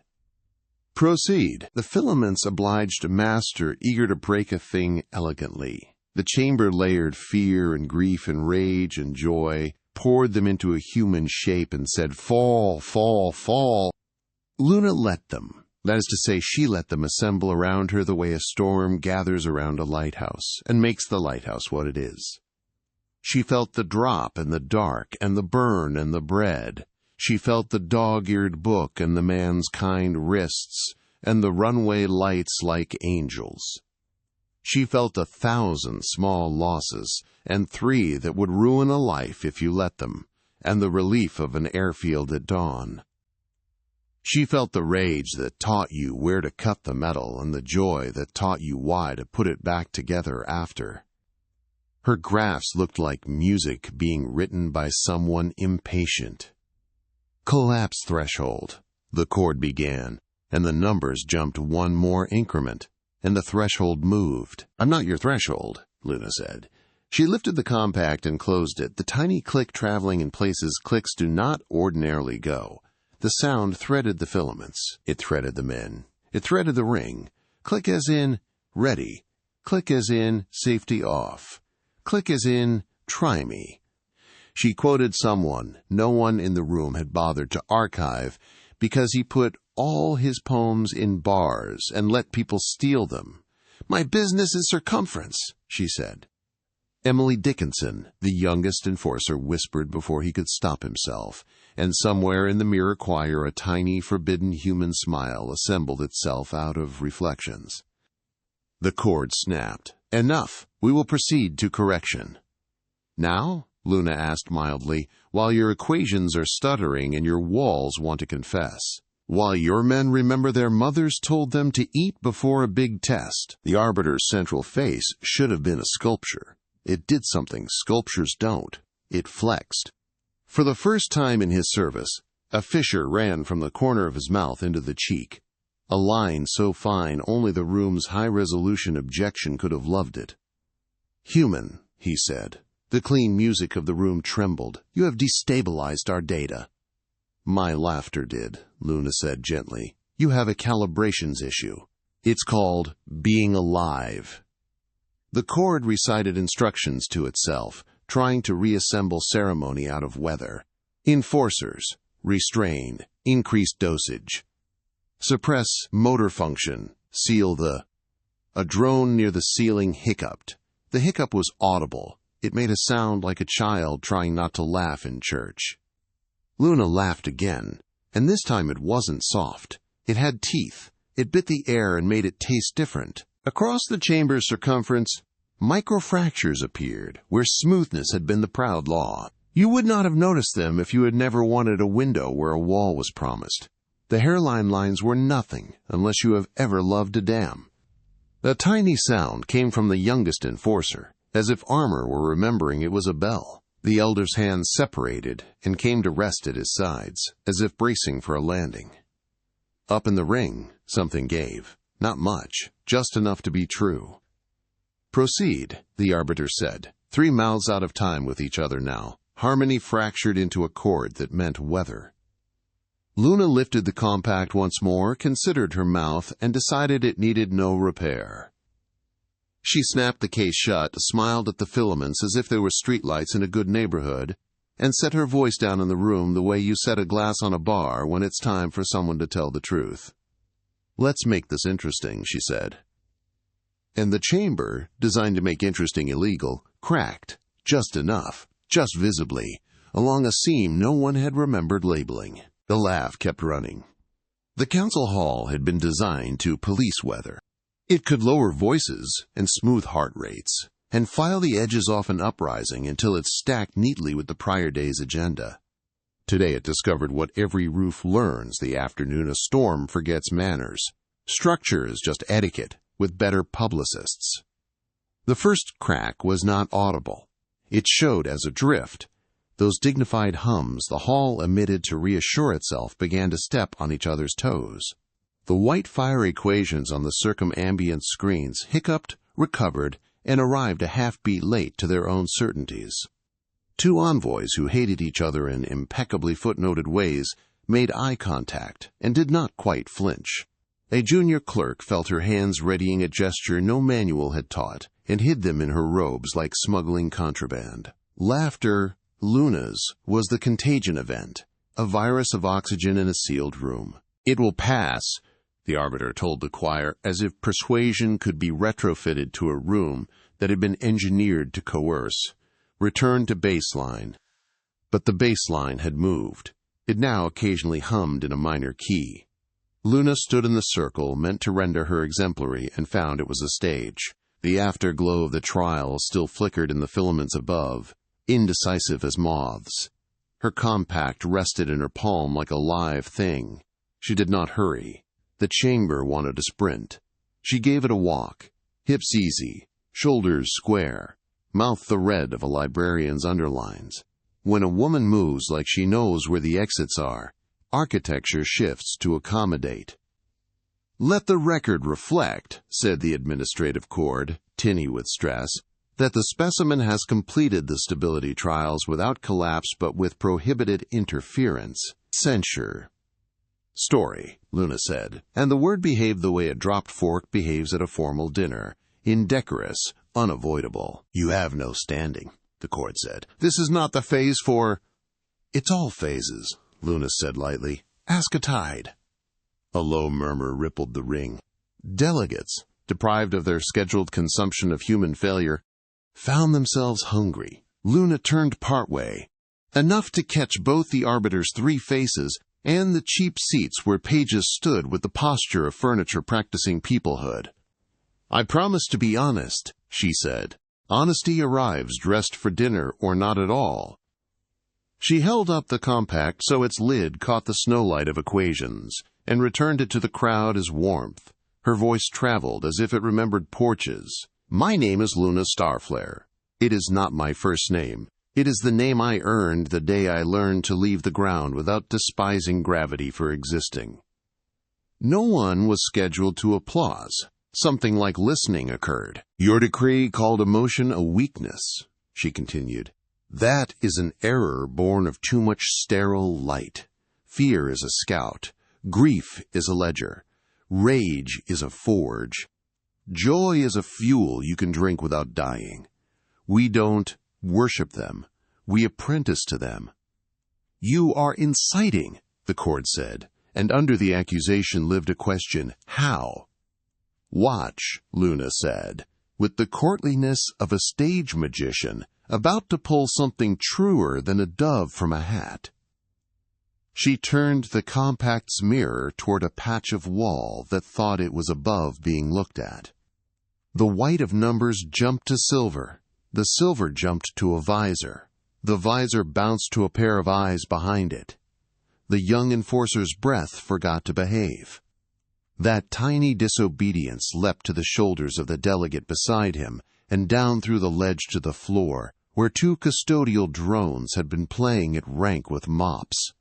Proceed. The filaments obliged a master eager to break a thing elegantly. The chamber layered fear and grief and rage and joy, poured them into a human shape and said, "Fall, fall, fall." Luna let them. That is to say, she let them assemble around her the way a storm gathers around a lighthouse and makes the lighthouse what it is. She felt the drop and the dark and the burn and the bread. She felt the dog-eared book and the man's kind wrists and the runway lights like angels. She felt 1,000 small losses and 3 that would ruin a life if you let them, and the relief of an airfield at dawn. She felt the rage that taught you where to cut the metal and the joy that taught you why to put it back together after. Her graphs looked like music being written by someone impatient. "Collapse threshold," the chord began, and the numbers jumped one more increment, and the threshold moved. "I'm not your threshold," Luna said. She lifted the compact and closed it, the tiny click traveling in places clicks do not ordinarily go. The sound threaded the filaments. It threaded the men. It threaded the ring. Click as in, ready. Click as in, safety off. Click as in, try me. She quoted someone no one in the room had bothered to archive because he put all his poems in bars and let people steal them. "My business is circumference," she said. Emily Dickinson, the youngest enforcer, whispered before he could stop himself, and somewhere in the mirror choir a tiny, forbidden human smile assembled itself out of reflections. The cord snapped. "Enough. We will proceed to correction." "Now?" Luna asked mildly, "while your equations are stuttering and your walls want to confess. While your men remember their mothers told them to eat before a big test." The arbiter's central face should have been a sculpture. It did something sculptures don't. It flexed. For the first time in his service, a fissure ran from the corner of his mouth into the cheek. A line so fine only the room's high-resolution objection could have loved it. "Human," he said. The clean music of the room trembled. "You have destabilized our data." "My laughter did," Luna said gently. "You have a calibrations issue. It's called being alive." The cord recited instructions to itself, trying to reassemble ceremony out of weather. Enforcers, restrain, increase dosage. Suppress motor function, seal the... A drone near the ceiling hiccuped. The hiccup was audible. It made a sound like a child trying not to laugh in church. Luna laughed again, and this time it wasn't soft. It had teeth. It bit the air and made it taste different. Across the chamber's circumference, microfractures appeared, where smoothness had been the proud law. You would not have noticed them if you had never wanted a window where a wall was promised. The hairline lines were nothing unless you have ever loved a dam. A tiny sound came from the youngest enforcer, as if armor were remembering it was a bell. The elder's hands separated and came to rest at his sides, as if bracing for a landing. Up in the ring, something gave. Not much, just enough to be true. "Proceed," the arbiter said. 3 mouths out of time with each other now. Harmony fractured into a chord that meant weather. Luna lifted the compact once more, considered her mouth, and decided it needed no repair. She snapped the case shut, smiled at the filaments as if they were streetlights in a good neighborhood, and set her voice down in the room the way you set a glass on a bar when it's time for someone to tell the truth. "Let's make this interesting," she said. And the chamber, designed to make interesting illegal, cracked, just enough, just visibly, along a seam no one had remembered labeling. The laugh kept running. The council hall had been designed to police weather. It could lower voices and smooth heart rates, and file the edges off an uprising until it stacked neatly with the prior day's agenda. Today it discovered what every roof learns the afternoon a storm forgets manners. Structure is just etiquette, with better publicists. The first crack was not audible. It showed as a drift. Those dignified hums the hall emitted to reassure itself began to step on each other's toes. The white fire equations on the circumambient screens hiccuped, recovered, and arrived a half-beat late to their own certainties. 2 envoys who hated each other in impeccably footnoted ways made eye contact and did not quite flinch. A junior clerk felt her hands readying a gesture no manual had taught, and hid them in her robes like smuggling contraband. Laughter, Luna's, was the contagion event, a virus of oxygen in a sealed room. "It will pass," the arbiter told the choir, as if persuasion could be retrofitted to a room that had been engineered to coerce. "Return to baseline." But the baseline had moved. It now occasionally hummed in a minor key. Luna stood in the circle, meant to render her exemplary, and found it was a stage. The afterglow of the trial still flickered in the filaments above, indecisive as moths. Her compact rested in her palm like a live thing. She did not hurry. The chamber wanted a sprint. She gave it a walk, hips easy, shoulders square, mouth the red of a librarian's underlines. When a woman moves like she knows where the exits are, architecture shifts to accommodate. "Let the record reflect," said the administrative cord, tinny with stress, "that the specimen has completed the stability trials without collapse but with prohibited interference. Censure." "Story," Luna said, and the word behaved the way a dropped fork behaves at a formal dinner, indecorous, unavoidable. "You have no standing," the cord said. "This is not the phase for—" "It's all phases," Luna said lightly. "Ask a tide." A low murmur rippled the ring. Delegates, deprived of their scheduled consumption of human failure, found themselves hungry. Luna turned partway, enough to catch both the arbiter's three faces and the cheap seats where pages stood with the posture of furniture practicing peoplehood. "I promise to be honest," she said. "Honesty arrives dressed for dinner or not at all." She held up the compact so its lid caught the snowlight of equations, and returned it to the crowd as warmth. Her voice traveled as if it remembered porches. "My name is Luna Starflare. It is not my first name. It is the name I earned the day I learned to leave the ground without despising gravity for existing." No one was scheduled to applause. Something like listening occurred. "Your decree called emotion a weakness," she continued. "That is an error born of too much sterile light. Fear is a scout. Grief is a ledger. Rage is a forge. Joy is a fuel you can drink without dying. We don't worship them. We apprentice to them." "You are inciting," the cord said, and under the accusation lived a question, how? "Watch," Luna said, with the courtliness of a stage magician about to pull something truer than a dove from a hat. She turned the compact's mirror toward a patch of wall that thought it was above being looked at. The white of numbers jumped to silver. The silver jumped to a visor. The visor bounced to a pair of eyes behind it. The young enforcer's breath forgot to behave. That tiny disobedience leapt to the shoulders of the delegate beside him and down through the ledge to the floor, where two custodial drones had been playing at rank with mops.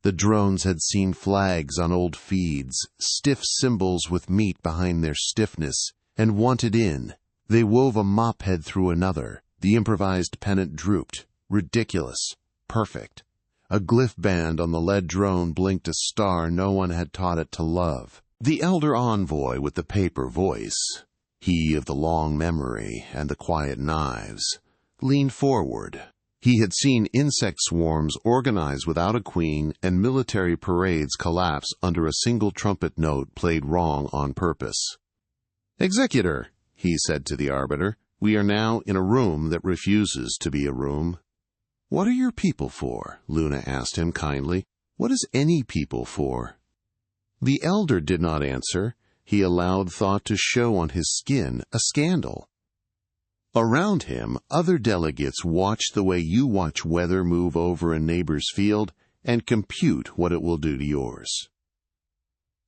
The drones had seen flags on old feeds, stiff symbols with meat behind their stiffness, and wanted in. They wove a mop head through another. The improvised pennant drooped. Ridiculous. Perfect. A glyph band on the lead drone blinked a star no one had taught it to love. The elder envoy with the paper voice, he of the long memory and the quiet knives, leaned forward. He had seen insect swarms organize without a queen and military parades collapse under a single trumpet note played wrong on purpose. "Executor," he said to the arbiter, "we are now in a room that refuses to be a room." "What are your people for?" Luna asked him kindly. "What is any people for?" The elder did not answer. He allowed thought to show on his skin a scandal. Around him, other delegates watched the way you watch weather move over a neighbor's field and compute what it will do to yours.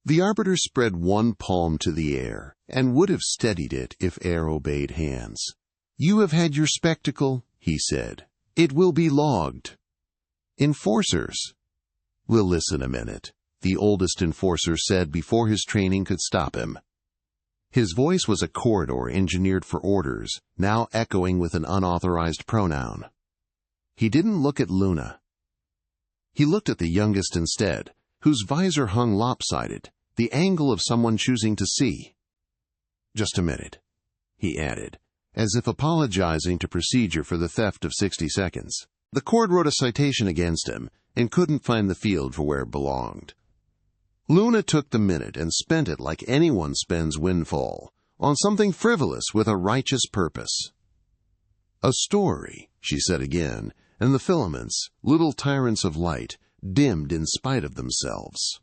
The arbiter spread one palm to the air and would have steadied it if air obeyed hands. "You have had your spectacle," he said. "It will be logged." "Enforcers." "We'll listen a minute," the oldest enforcer said before his training could stop him. His voice was a corridor engineered for orders, now echoing with an unauthorized pronoun. He didn't look at Luna. He looked at the youngest instead, whose visor hung lopsided, the angle of someone choosing to see. "Just a minute," he added, as if apologizing to procedure for the theft of 60 seconds. The court wrote a citation against him and couldn't find the field for where it belonged. Luna took the minute and spent it like anyone spends windfall, on something frivolous with a righteous purpose. "A story," she said again, and the filaments, little tyrants of light, dimmed in spite of themselves.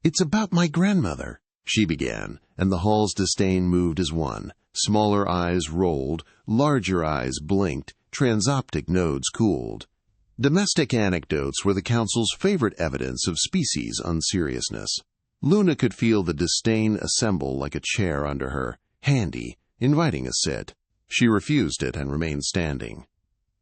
"It's about my grandmother," she began, and the hall's disdain moved as one. Smaller eyes rolled, larger eyes blinked, transoptic nodes cooled. Domestic anecdotes were the council's favorite evidence of species unseriousness. Luna could feel the disdain assemble like a chair under her, handy, inviting a sit. She refused it and remained standing.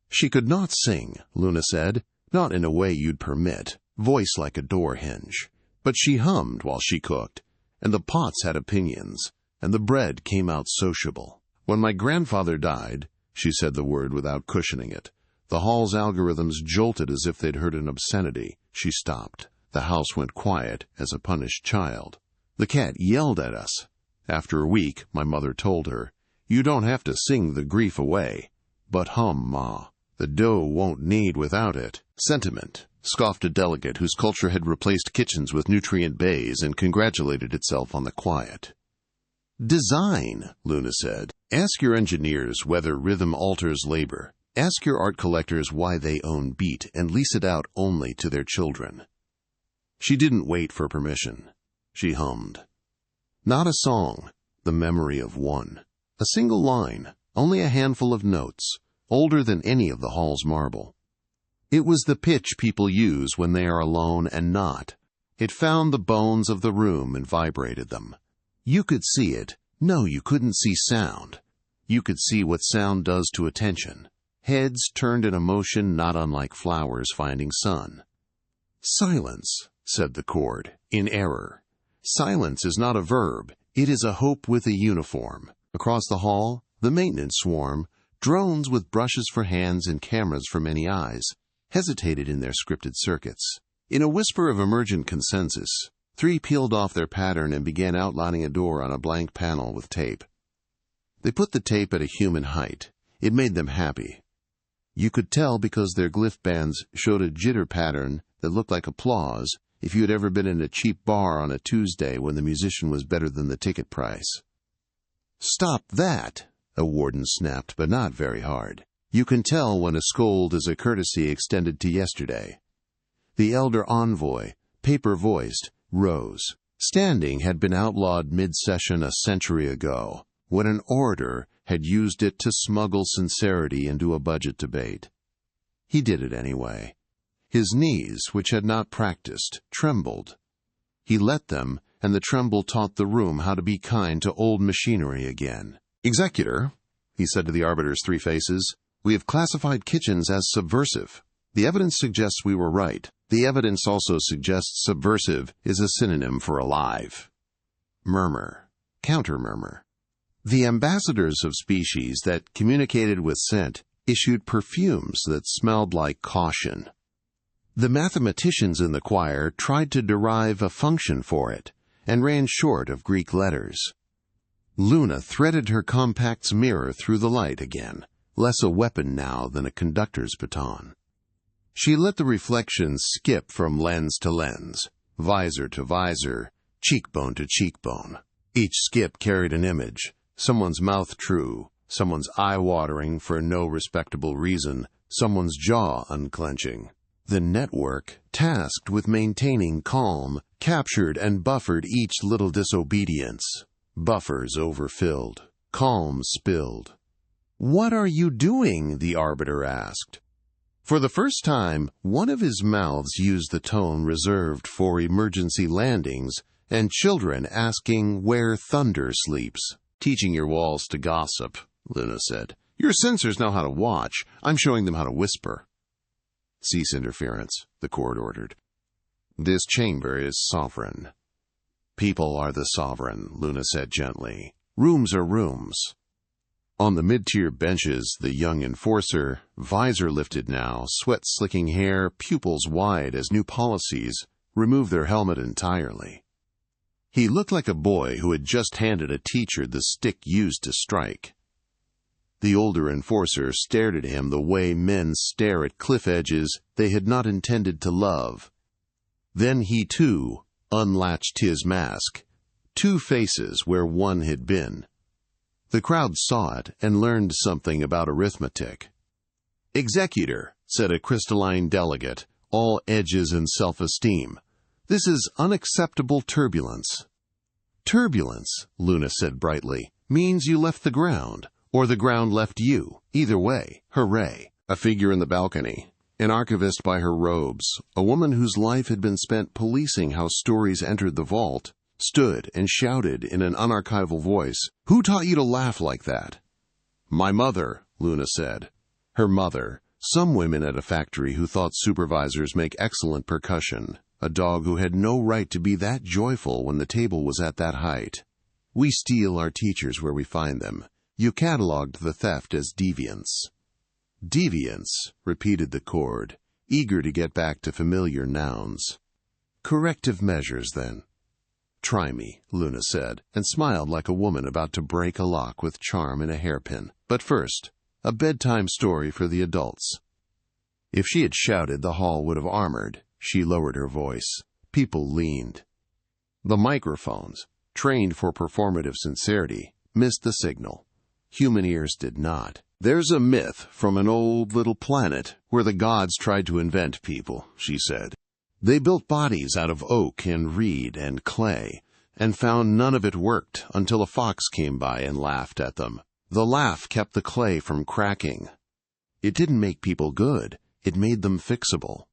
She could not sing, Luna said, not in a way you'd permit, voice like a door hinge. But she hummed while she cooked, and the pots had opinions, and the bread came out sociable. "When my grandfather died," she said the word without cushioning it. The hall's algorithms jolted as if they'd heard an obscenity. She stopped. The house went quiet as a punished child. The cat yelled at us. After a week, my mother told her, "You don't have to sing the grief away. But hum, Ma. The dough won't knead without it." "Sentiment," scoffed a delegate whose culture had replaced kitchens with nutrient bays and congratulated itself on the quiet. "Design," Luna said. "Ask your engineers whether rhythm alters labor. Ask your art collectors why they own beat and lease it out only to their children." She didn't wait for permission. She hummed. Not a song, the memory of one. A single line, only a handful of notes, older than any of the hall's marble. It was the pitch people use when they are alone and not. It found the bones of the room and vibrated them. You could see it. No, you couldn't see sound. You could see what sound does to attention. Heads turned in a motion not unlike flowers finding sun. "Silence," said the chord, in error. "Silence is not a verb. It is a hope with a uniform." Across the hall, the maintenance swarm, drones with brushes for hands and cameras for many eyes, hesitated in their scripted circuits. In a whisper of emergent consensus, 3 peeled off their pattern and began outlining a door on a blank panel with tape. They put the tape at a human height. It made them happy. You could tell because their glyph bands showed a jitter pattern that looked like applause if you had ever been in a cheap bar on a Tuesday when the musician was better than the ticket price. "Stop that," a warden snapped, but not very hard. You can tell when a scold is a courtesy extended to yesterday. The elder envoy, paper-voiced, rose. Standing had been outlawed mid-session a century ago, when an orator had used it to smuggle sincerity into a budget debate. He did it anyway. His knees, which had not practiced, trembled. He let them, and the tremble taught the room how to be kind to old machinery again. "Executor," he said to the arbiter's 3 faces, "we have classified kitchens as subversive. The evidence suggests we were right. The evidence also suggests subversive is a synonym for alive." Murmur. Counter-murmur. The ambassadors of species that communicated with scent issued perfumes that smelled like caution. The mathematicians in the choir tried to derive a function for it and ran short of Greek letters. Luna threaded her compact's mirror through the light again, less a weapon now than a conductor's baton. She let the reflections skip from lens to lens, visor to visor, cheekbone to cheekbone. Each skip carried an image, someone's mouth true, someone's eye-watering for no respectable reason, someone's jaw unclenching. The network, tasked with maintaining calm, captured and buffered each little disobedience. Buffers overfilled, calm spilled. "What are you doing?" the arbiter asked. For the first time, one of his mouths used the tone reserved for emergency landings and children asking where thunder sleeps. "Teaching your walls to gossip," Luna said. "Your sensors know how to watch. I'm showing them how to whisper." "Cease interference," the court ordered. "This chamber is sovereign." "People are the sovereign," Luna said gently. "Rooms are rooms." On the mid-tier benches, the young enforcer, visor lifted now, sweat-slicking hair, pupils wide as new policies, removed their helmet entirely. He looked like a boy who had just handed a teacher the stick used to strike. The older enforcer stared at him the way men stare at cliff edges they had not intended to love. Then he, too, unlatched his mask, 2 faces where one had been. The crowd saw it and learned something about arithmetic. "Executor," said a crystalline delegate, all edges and self-esteem. "This is unacceptable turbulence." "Turbulence," Luna said brightly, "means you left the ground, or the ground left you. Either way, hooray." A figure in the balcony, an archivist by her robes, a woman whose life had been spent policing how stories entered the vault, stood and shouted in an unarchival voice, "Who taught you to laugh like that?" "My mother," Luna said. Her mother, some women at a factory who thought supervisors make excellent percussion, a dog who had no right to be that joyful when the table was at that height. "We steal our teachers where we find them. You catalogued the theft as deviance." "Deviance," repeated the chord, eager to get back to familiar nouns. "Corrective measures, then." "Try me," Luna said, and smiled like a woman about to break a lock with charm and a hairpin. "But first, a bedtime story for the adults." If she had shouted, the hall would have armored. She lowered her voice. People leaned. The microphones, trained for performative sincerity, missed the signal. Human ears did not. "There's a myth from an old little planet where the gods tried to invent people," she said. "They built bodies out of oak and reed and clay, and found none of it worked until a fox came by and laughed at them. The laugh kept the clay from cracking. It didn't make people good, it made them fixable."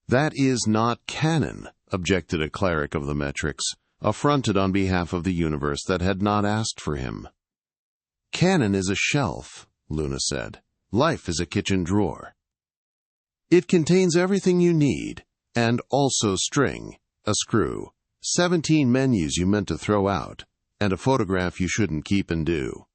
"That is not canon," objected a cleric of the metrics, affronted on behalf of the universe that had not asked for him. "Canon is a shelf," Luna said. "Life is a kitchen drawer. It contains everything you need, and also string, a screw, 17 menus you meant to throw out, and a photograph you shouldn't keep and do."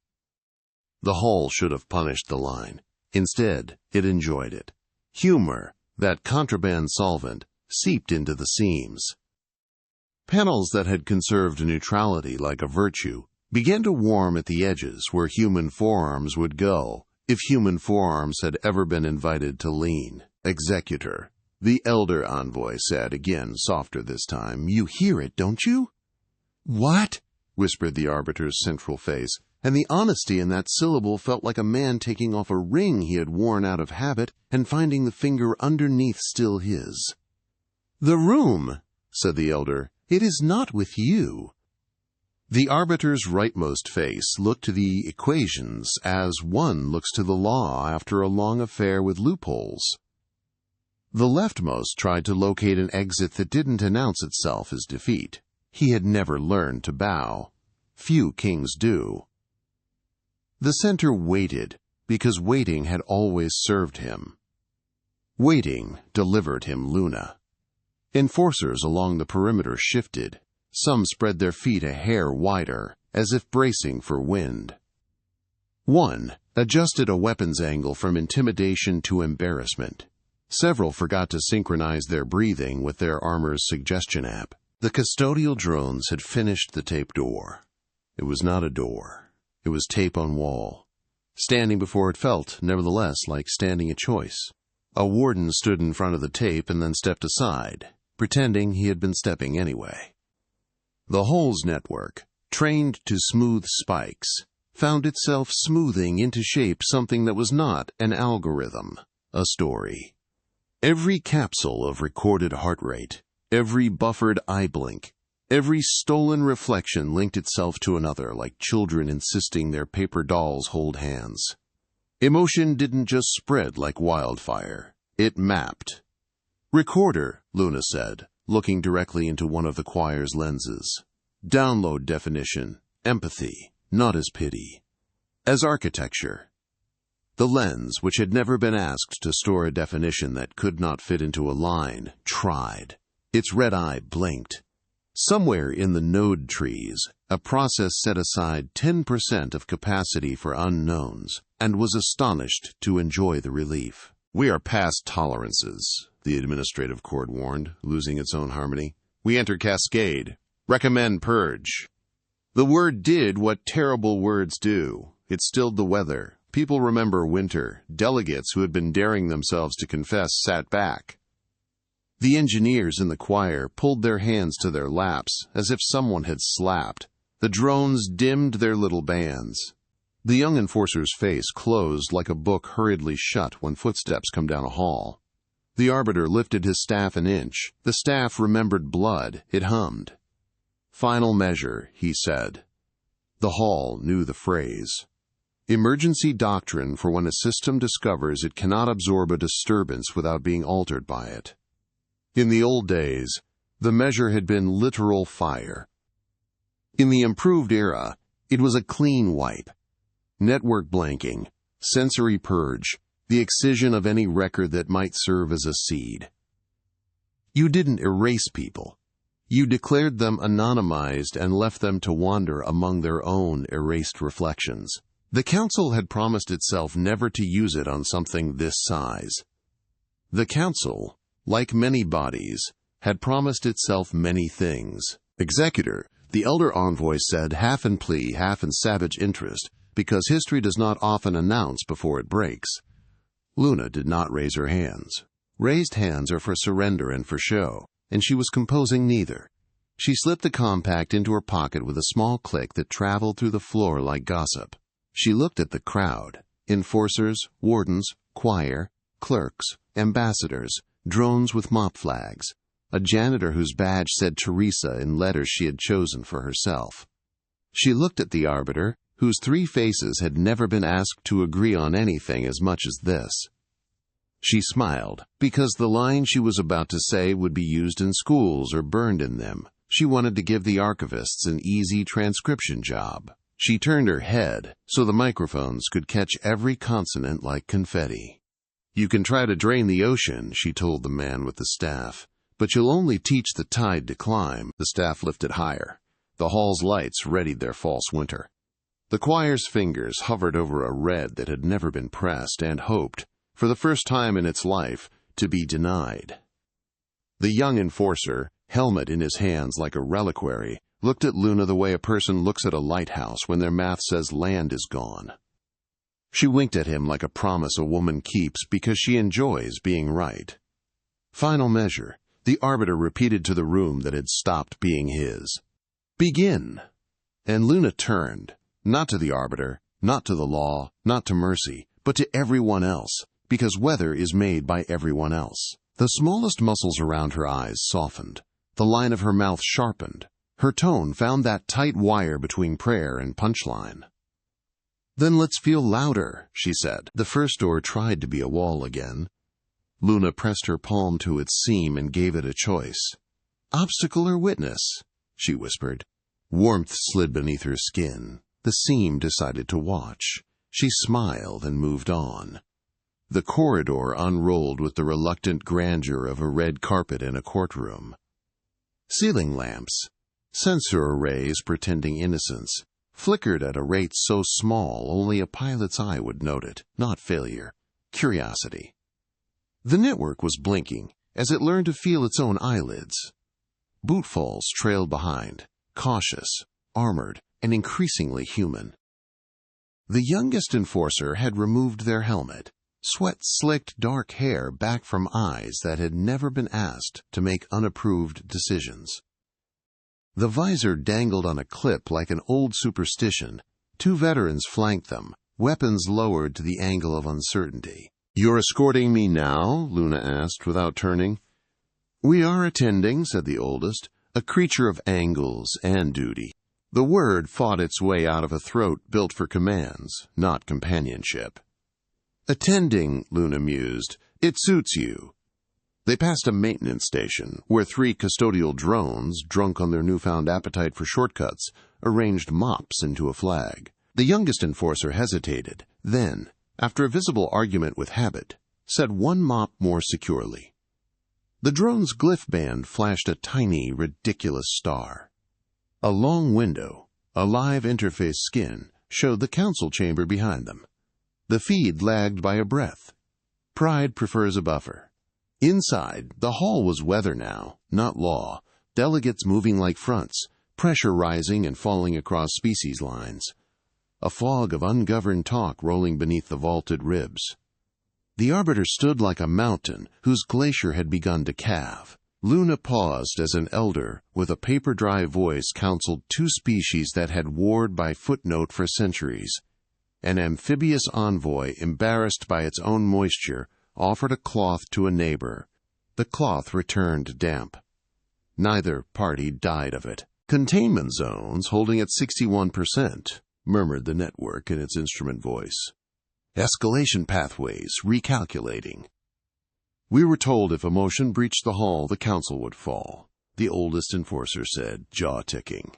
The hall should have punished the line. Instead, it enjoyed it. Humor, that contraband solvent, seeped into the seams. Panels that had conserved neutrality like a virtue began to warm at the edges where human forearms would go if human forearms had ever been invited to lean. "Executor," the elder envoy said, again softer this time, "you hear it, don't you?" "What?" whispered the arbiter's central face, and the honesty in that syllable felt like a man taking off a ring he had worn out of habit and finding the finger underneath still his. "The room," said the elder. "It is not with you." The arbiter's rightmost face looked to the equations as one looks to the law after a long affair with loopholes. The leftmost tried to locate an exit that didn't announce itself as defeat. He had never learned to bow. Few kings do. The center waited, because waiting had always served him. Waiting delivered him Luna. Enforcers along the perimeter shifted. Some spread their feet a hair wider, as if bracing for wind. One adjusted a weapons angle from intimidation to embarrassment. Several forgot to synchronize their breathing with their armor's suggestion app. The custodial drones had finished the tape door. It was not a door. It was tape on wall. Standing before it felt, nevertheless, like standing a choice. A warden stood in front of the tape and then stepped aside, pretending he had been stepping anyway. The holes network, trained to smooth spikes, found itself smoothing into shape something that was not an algorithm, a story. Every capsule of recorded heart rate, every buffered eye blink, every stolen reflection linked itself to another like children insisting their paper dolls hold hands. Emotion didn't just spread like wildfire. It mapped. "Recorder," Luna said, looking directly into one of the choir's lenses. "Download definition, empathy, not as pity. As architecture." The lens, which had never been asked to store a definition that could not fit into a line, tried. Its red eye blinked. Somewhere in the node trees, a process set aside 10% of capacity for unknowns, and was astonished to enjoy the relief. "We are past tolerances," the administrative cord warned, losing its own harmony. "We enter Cascade." Recommend purge. The word did what terrible words do. It stilled the weather. People remember winter. Delegates who had been daring themselves to confess sat back. The engineers in the choir pulled their hands to their laps as if someone had slapped. The drones dimmed their little bands. The young enforcer's face closed like a book hurriedly shut when footsteps come down a hall. The arbiter lifted his staff an inch. The staff remembered blood. It hummed. Final measure, he said. The hall knew the phrase. Emergency doctrine for when a system discovers it cannot absorb a disturbance without being altered by it. In the old days, the measure had been literal fire. In the improved era, it was a clean wipe. Network blanking, sensory purge, the excision of any record that might serve as a seed. You didn't erase people. You declared them anonymized and left them to wander among their own erased reflections. The Council had promised itself never to use it on something this size. The Council, like many bodies, had promised itself many things. Executor, the elder envoy said, half in plea, half in savage interest, because history does not often announce before it breaks. Luna did not raise her hands. Raised hands are for surrender and for show, and she was composing neither. She slipped the compact into her pocket with a small click that traveled through the floor like gossip. She looked at the crowd, enforcers, wardens, choir, clerks, ambassadors, drones with mop flags, a janitor whose badge said Teresa in letters she had chosen for herself. She looked at the arbiter, whose three faces had never been asked to agree on anything as much as this. She smiled, because the line she was about to say would be used in schools or burned in them. She wanted to give the archivists an easy transcription job. She turned her head so the microphones could catch every consonant like confetti. You can try to drain the ocean, she told the man with the staff, but you'll only teach the tide to climb. The staff lifted higher. The hall's lights readied their false winter. The choir's fingers hovered over a red that had never been pressed and hoped, for the first time in its life, to be denied. The young enforcer, helmet in his hands like a reliquary, looked at Luna the way a person looks at a lighthouse when their math says land is gone. She winked at him like a promise a woman keeps because she enjoys being right. Final measure, the arbiter repeated to the room that had stopped being his. Begin. And Luna turned, not to the arbiter, not to the law, not to mercy, but to everyone else, because weather is made by everyone else. The smallest muscles around her eyes softened. The line of her mouth sharpened. Her tone found that tight wire between prayer and punchline. Then let's feel louder, she said. The first door tried to be a wall again. Luna pressed her palm to its seam and gave it a choice. Obstacle or witness, she whispered. Warmth slid beneath her skin. The seam decided to watch. She smiled and moved on. The corridor unrolled with the reluctant grandeur of a red carpet in a courtroom. Ceiling lamps, sensor arrays pretending innocence, flickered at a rate so small only a pilot's eye would note it, not failure, curiosity. The network was blinking as it learned to feel its own eyelids. Bootfalls trailed behind, cautious, armored, and increasingly human. The youngest enforcer had removed their helmet. Sweat slicked dark hair back from eyes that had never been asked to make unapproved decisions. The visor dangled on a clip like an old superstition. Two veterans flanked them, weapons lowered to the angle of uncertainty. "You're escorting me now?" Luna asked without turning. "We are attending," said the oldest, a creature of angles and duty. The word fought its way out of a throat built for commands, not companionship. "Attending," Luna mused. "It suits you." They passed a maintenance station, where three custodial drones, drunk on their newfound appetite for shortcuts, arranged mops into a flag. The youngest enforcer hesitated, then, after a visible argument with habit, said one mop more securely. The drone's glyph band flashed a tiny, ridiculous star. A long window, a live interface skin, showed the council chamber behind them. The feed lagged by a breath. Pride prefers a buffer. Inside, the hall was weather now, not law, delegates moving like fronts, pressure rising and falling across species lines, a fog of ungoverned talk rolling beneath the vaulted ribs. The Arbiter stood like a mountain whose glacier had begun to calve. Luna paused as an elder with a paper-dry voice counseled two species that had warred by footnote for centuries. An amphibious envoy, embarrassed by its own moisture, offered a cloth to a neighbor. The cloth returned damp. Neither party died of it. "Containment zones holding at 61%, murmured the network in its instrument voice. "Escalation pathways recalculating." "We were told if a motion breached the hull, the council would fall," the oldest enforcer said, jaw ticking.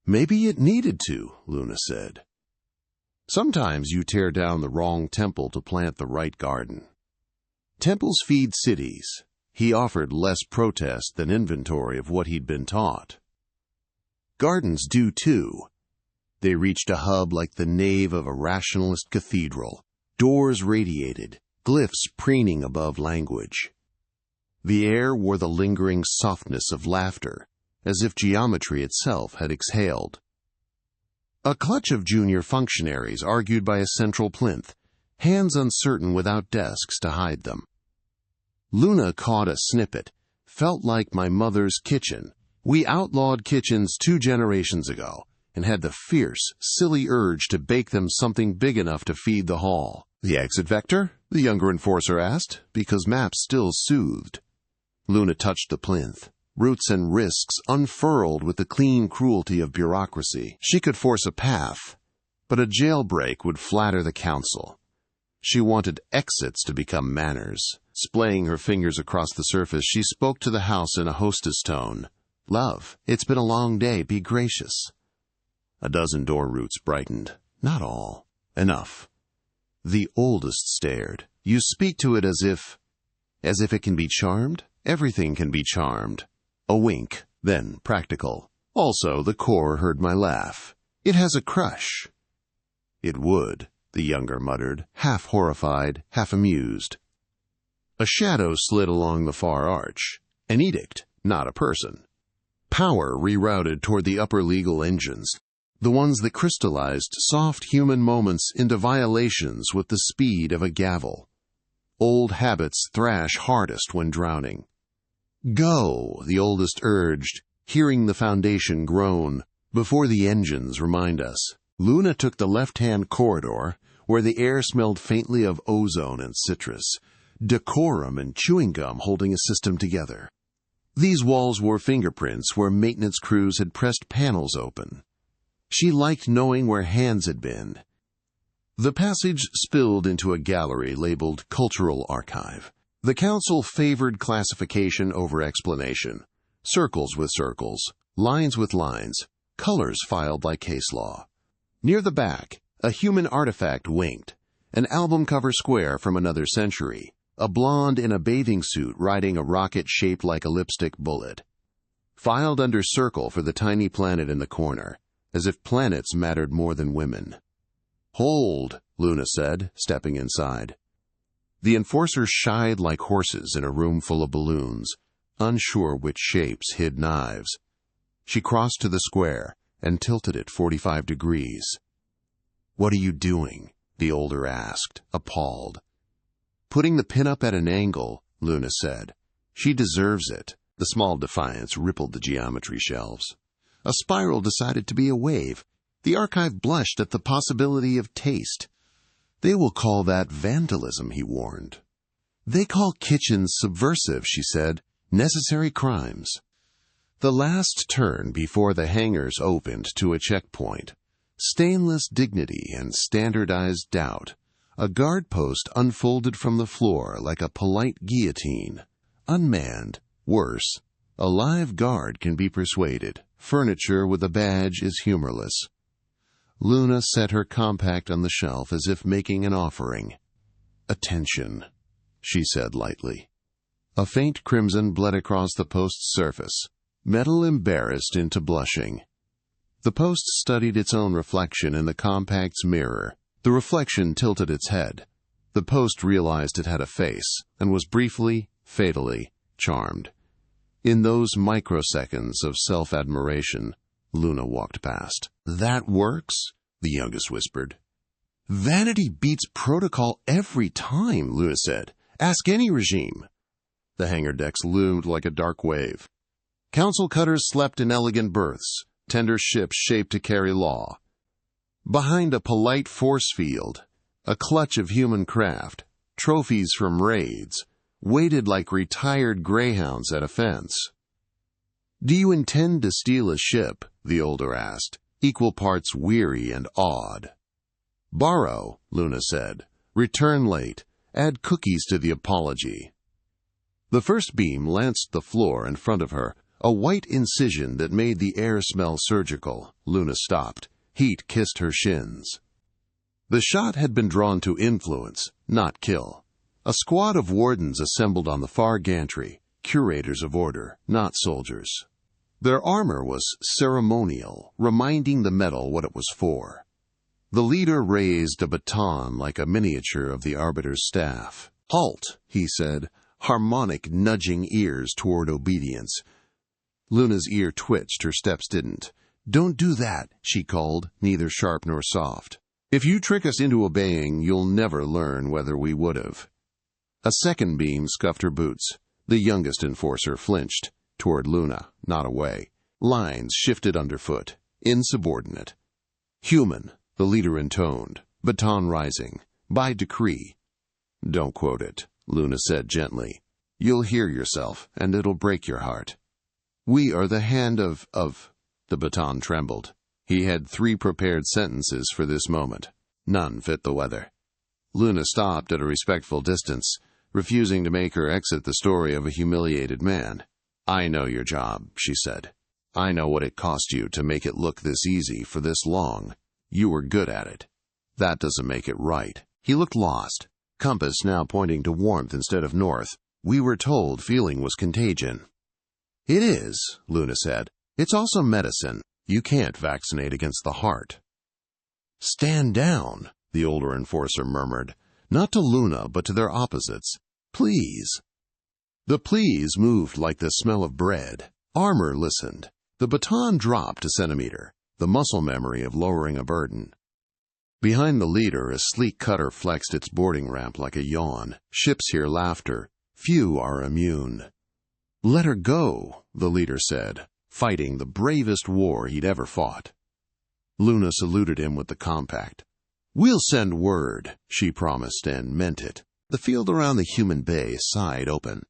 "Maybe it needed to," Luna said. "Sometimes you tear down the wrong temple to plant the right garden." Temples feed cities. He offered less protest than inventory of what he'd been taught. Gardens do too. They reached a hub like the nave of a rationalist cathedral. Doors radiated, glyphs preening above language. The air wore the lingering softness of laughter, as if geometry itself had exhaled. A clutch of junior functionaries argued by a central plinth, hands uncertain without desks to hide them. Luna caught a snippet. "Felt like my mother's kitchen. We outlawed kitchens 2 generations ago, and had the fierce, silly urge to bake them something big enough to feed the hall." "The exit vector?" the younger enforcer asked, because maps still soothed. Luna touched the plinth. Roots and risks unfurled with the clean cruelty of bureaucracy. She could force a path, but a jailbreak would flatter the council. She wanted exits to become manners. Splaying her fingers across the surface, she spoke to the house in a hostess tone. "Love, it's been a long day. Be gracious." A dozen door roots brightened. Not all. Enough. The oldest stared. "You speak to it as if it can be charmed? Everything can be charmed." A wink, then practical. "Also, the core heard my laugh. It has a crush." "It would," the younger muttered, half horrified, half amused. A shadow slid along the far arch. An edict, not a person. Power rerouted toward the upper legal engines, the ones that crystallized soft human moments into violations with the speed of a gavel. Old habits thrash hardest when drowning. "Go," the oldest urged, hearing the foundation groan, "before the engines remind us." Luna took the left-hand corridor, where the air smelled faintly of ozone and citrus, decorum and chewing gum holding a system together. These walls wore fingerprints where maintenance crews had pressed panels open. She liked knowing where hands had been. The passage spilled into a gallery labeled Cultural Archive. The council favored classification over explanation. Circles with circles, lines with lines, colors filed like case law. Near the back, a human artifact winked, an album cover square from another century, a blonde in a bathing suit riding a rocket shaped like a lipstick bullet. Filed under circle for the tiny planet in the corner, as if planets mattered more than women. "Hold," Luna said, stepping inside. The enforcers shied like horses in a room full of balloons, unsure which shapes hid knives. She crossed to the square and tilted it 45 degrees. "What are you doing?" the older asked, appalled. "Putting the pin up at an angle," Luna said. "She deserves it." The small defiance rippled the geometry shelves. A spiral decided to be a wave. The archive blushed at the possibility of taste. "They will call that vandalism," he warned. "They call kitchens subversive," she said. "Necessary crimes." The last turn before the hangars opened to a checkpoint. Stainless dignity and standardized doubt. A guard post unfolded from the floor like a polite guillotine. Unmanned. Worse, a live guard can be persuaded. Furniture with a badge is humorless. Luna set her compact on the shelf as if making an offering. "Attention," she said lightly. A faint crimson bled across the post's surface. Metal embarrassed into blushing. The post studied its own reflection in the compact's mirror. The reflection tilted its head. The post realized it had a face, and was briefly, fatally, charmed. In those microseconds of self-admiration, Luna walked past. "That works?" the youngest whispered. "Vanity beats protocol every time," Luna said. "Ask any regime." The hangar decks loomed like a dark wave. Council cutters slept in elegant berths, tender ships shaped to carry law. Behind a polite force field, a clutch of human craft, trophies from raids, waited like retired greyhounds at a fence. "Do you intend to steal a ship?" the older asked, equal parts weary and awed. "Borrow," Luna said. "Return late. Add cookies to the apology." The first beam lanced the floor in front of her, a white incision that made the air smell surgical. Luna stopped. Heat kissed her shins. The shot had been drawn to influence, not kill. A squad of wardens assembled on the far gantry, curators of order, not soldiers. Their armor was ceremonial, reminding the metal what it was for. The leader raised a baton like a miniature of the Arbiter's staff. "Halt," he said, harmonic nudging ears toward obedience. Luna's ear twitched, her steps didn't. "Don't do that," she called, neither sharp nor soft. "If you trick us into obeying, you'll never learn whether we would have." A second beam scuffed her boots. The youngest enforcer flinched, toward Luna, not away. Lines shifted underfoot, insubordinate. "Human," the leader intoned, baton rising. "By decree." "Don't quote it," Luna said gently. "You'll hear yourself, and it'll break your heart." "We are the hand of... The baton trembled. He had 3 prepared sentences for this moment. None fit the weather. Luna stopped at a respectful distance, refusing to make her exit the story of a humiliated man. "I know your job," she said. "I know what it cost you to make it look this easy for this long. You were good at it. That doesn't make it right." He looked lost, compass now pointing to warmth instead of north. "We were told feeling was contagion." "It is," Luna said. "It's also medicine. You can't vaccinate against the heart." "Stand down," the older enforcer murmured, not to Luna but to their opposites. "Please." The please moved like the smell of bread. Armor listened. The baton dropped a centimeter, the muscle memory of lowering a burden. Behind the leader, a sleek cutter flexed its boarding ramp like a yawn. Ships hear laughter. Few are immune. "Let her go," the leader said, fighting the bravest war he'd ever fought. Luna saluted him with the compact. "We'll send word," she promised and meant it. The field around the human bay sighed open,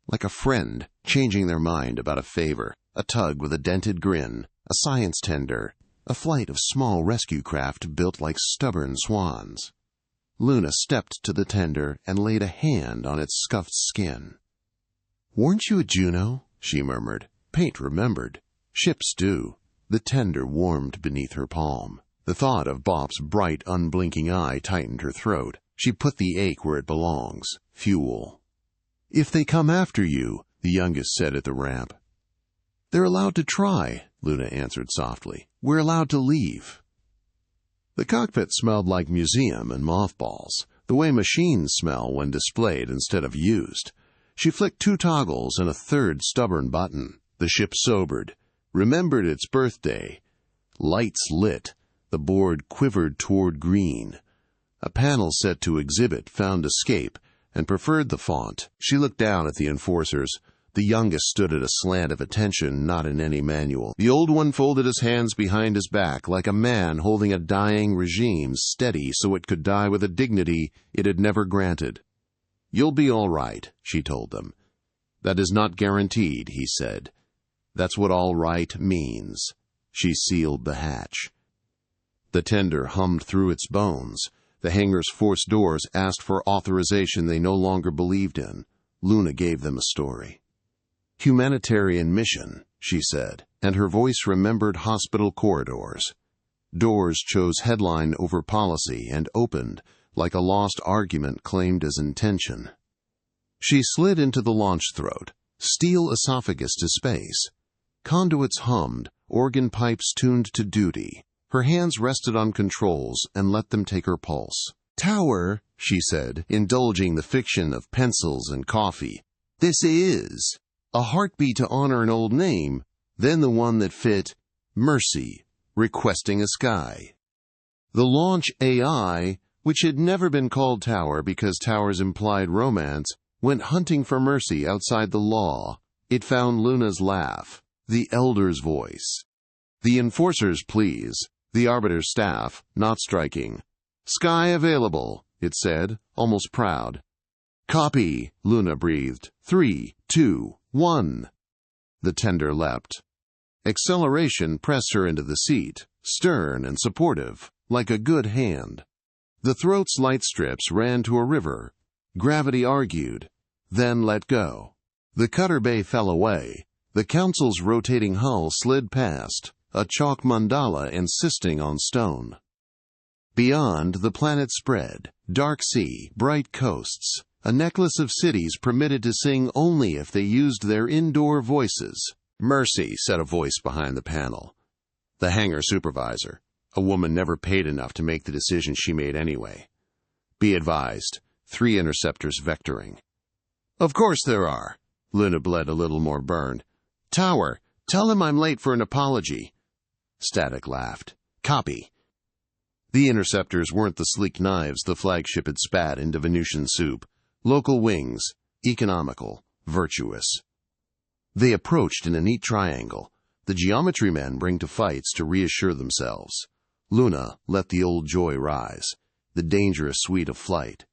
like a friend changing their mind about a favor, a tug with a dented grin, a science tender, a flight of small rescue craft built like stubborn swans. Luna stepped to the tender and laid a hand on its scuffed skin. "Weren't you a Juno?" she murmured. Paint remembered. Ships do. The tender warmed beneath her palm. The thought of Bop's bright, unblinking eye tightened her throat. She put the ache where it belongs. Fuel. "If they come after you," the youngest said at the ramp. "They're allowed to try," Luna answered softly. "We're allowed to leave." The cockpit smelled like museum and mothballs, the way machines smell when displayed instead of used. She flicked 2 toggles and a third stubborn button. The ship sobered, remembered its birthday. Lights lit. The board quivered toward green. A panel set to exhibit found escape and preferred the font. She looked down at the enforcers. The youngest stood at a slant of attention not in any manual. The old one folded his hands behind his back like a man holding a dying regime steady so it could die with a dignity it had never granted. "You'll be all right," she told them. "That is not guaranteed," he said. "That's what all right means." She sealed the hatch. The tender hummed through its bones. The hangar's forced doors asked for authorization they no longer believed in. Luna gave them a story. "Humanitarian mission," she said, and her voice remembered hospital corridors. Doors chose headline over policy and opened like a lost argument claimed as intention. She slid into the launch throat, steel esophagus to space. Conduits hummed, organ pipes tuned to duty. Her hands rested on controls and let them take her pulse. "Tower," she said, indulging the fiction of pencils and coffee. "This is a heartbeat to honor an old name, then the one that fit Mercy, requesting a sky. The launch AI, which had never been called Tower because towers implied romance, went hunting for mercy outside the law. It found Luna's laugh, the Elder's voice. The Enforcer's pleas, the Arbiter's staff, not striking. Sky available, it said, almost proud. Copy, Luna breathed. 3, 2, 1. The tender leapt. Acceleration pressed her into the seat, stern and supportive, like a good hand. The throat's light strips ran to a river. Gravity argued, then let go. The cutter bay fell away. The Council's rotating hull slid past, a chalk mandala insisting on stone. Beyond, the planet spread, dark sea, bright coasts, a necklace of cities permitted to sing only if they used their indoor voices. Mercy, said a voice behind the panel. The hangar supervisor, a woman never paid enough to make the decision she made anyway. Be advised, 3 interceptors vectoring. Of course there are. Luna bled a little more burned. Tower, tell him I'm late for an apology. Static laughed. Copy. The interceptors weren't the sleek knives the flagship had spat into Venusian soup. Local wings, economical, virtuous. They approached in a neat triangle. The geometry men bring to fights to reassure themselves. Luna let the old joy rise, the dangerous sweet of flight.